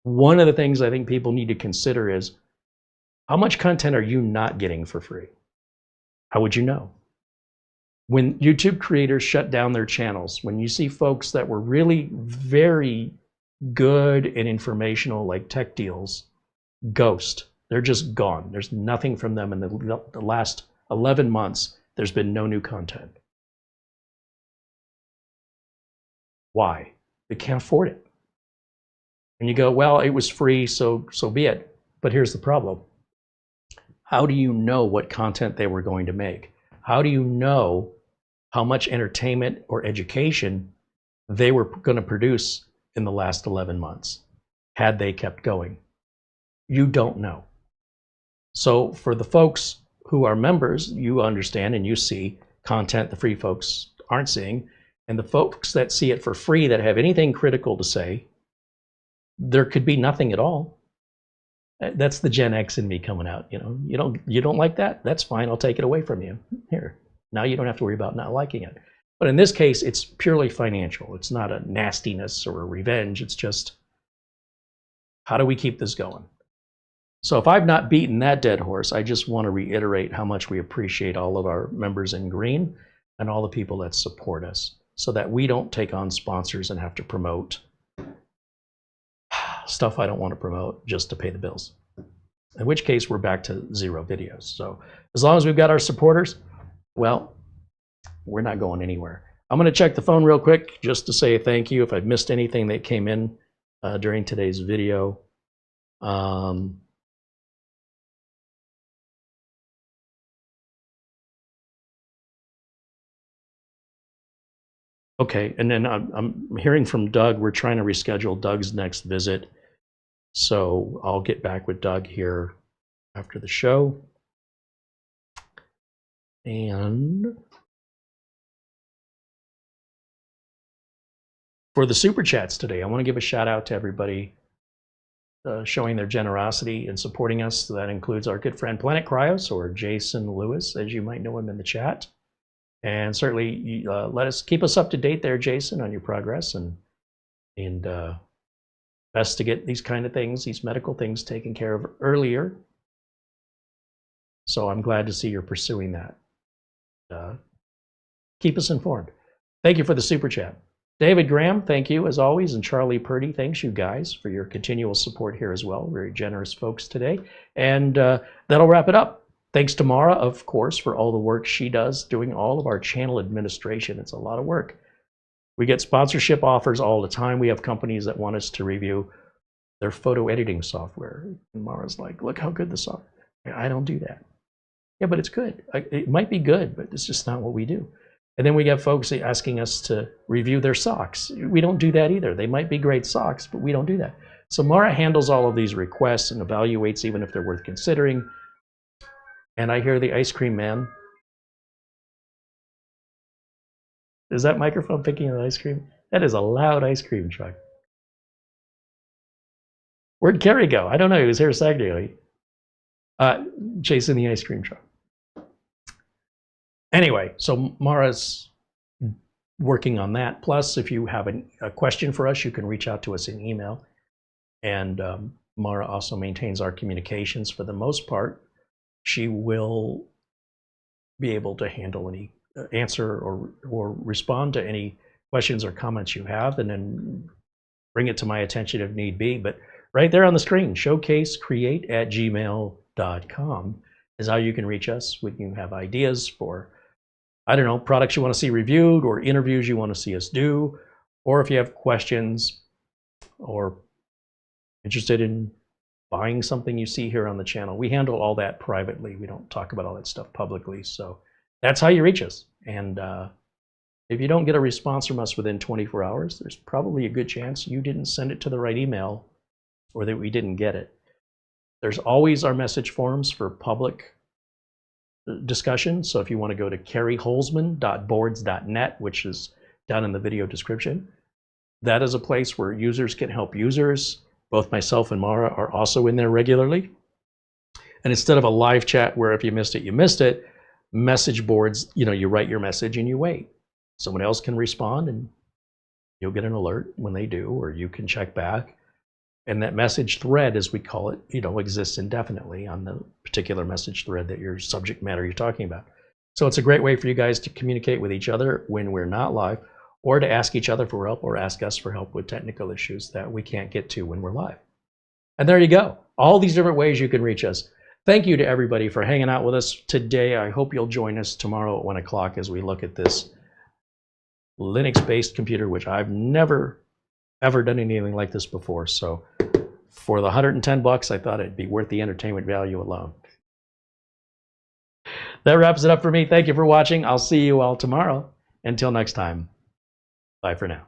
One of the things I think people need to consider is, how much content are you not getting for free? How would you know? When YouTube creators shut down their channels, when you see folks that were really very good and informational, like tech deals, ghost, they're just gone. There's nothing from them in the last 11 months. There's been no new content. Why? They can't afford it. And you go, well, it was free, so be it. But here's the problem. How do you know what content they were going to make? How do you know how much entertainment or education they were going to produce in the last 11 months, had they kept going? You don't know. So for the folks who are members, you understand and you see content the free folks aren't seeing. And the folks that see it for free, that have anything critical to say, there could be nothing at all. That's the Gen X in me coming out. You know, you don't like that? That's fine. I'll take it away from you. Here, now you don't have to worry about not liking it. But in this case, it's purely financial. It's not a nastiness or a revenge. It's just, how do we keep this going? So if I've not beaten that dead horse, I just want to reiterate how much we appreciate all of our members in green and all the people that support us, so that we don't take on sponsors and have to promote stuff I don't want to promote just to pay the bills. In which case, we're back to 0 videos. So as long as we've got our supporters, well, we're not going anywhere. I'm going to check the phone real quick just to say thank you if I've missed anything that came in during today's video. Okay, and then I'm hearing from Doug. We're trying to reschedule Doug's next visit. So I'll get back with Doug here after the show. And for the super chats today, I want to give a shout out to everybody showing their generosity and supporting us. So that includes our good friend Planet Cryos, or Jason Lewis, as you might know him in the chat. And certainly keep us up to date there, Jason, on your progress, and best to get these kind of things, these medical things, taken care of earlier. So I'm glad to see you're pursuing that. Keep us informed. Thank you for the super chat. David Graham, thank you as always, and Charlie Purdy, thanks you guys for your continual support here as well. Very generous folks today. And that'll wrap it up. Thanks to Mara, of course, for all the work she does doing all of our channel administration. It's a lot of work. We get sponsorship offers all the time. We have companies that want us to review their photo editing software. And Mara's like, look how good the software is. I don't do that. Yeah, but it's good. It might be good, but it's just not what we do. And then we get folks asking us to review their socks. We don't do that either. They might be great socks, but we don't do that. So Mara handles all of these requests and evaluates even if they're worth considering. And I hear the ice cream man. Is that microphone picking up ice cream? That is a loud ice cream truck. Where'd Carey go? I don't know. He was here a second ago. Chasing the ice cream truck. Anyway, so Mara's working on that. Plus, if you have a question for us, you can reach out to us in email. And Mara also maintains our communications for the most part. She will be able to handle any answer or respond to any questions or comments you have, and then bring it to my attention if need be. But right there on the screen, showcasecreate@gmail.com is how you can reach us when you have ideas for, I don't know, products you want to see reviewed or interviews you want to see us do, or if you have questions or interested in buying something you see here on the channel. We handle all that privately. We don't talk about all that stuff publicly. So that's how you reach us. And if you don't get a response from us within 24 hours, there's probably a good chance you didn't send it to the right email or that we didn't get it. There's always our message forums for public discussion. So if you want to go to CareyHolzman.boards.net, which is down in the video description, that is a place where users can help users. Both myself and Mara are also in there regularly. And instead of a live chat where if you missed it, you missed it, message boards, you write your message and you wait. Someone else can respond and you'll get an alert when they do, or you can check back. And that message thread, as we call it, exists indefinitely on the particular message thread that your subject matter you're talking about. So it's a great way for you guys to communicate with each other when we're not live, or to ask each other for help or ask us for help with technical issues that we can't get to when we're live. And there you go. All these different ways you can reach us. Thank you to everybody for hanging out with us today. I hope you'll join us tomorrow at 1 o'clock as we look at this Linux-based computer, which I've never, ever done anything like this before. So for the $110, I thought it'd be worth the entertainment value alone. That wraps it up for me. Thank you for watching. I'll see you all tomorrow. Until next time. Bye for now.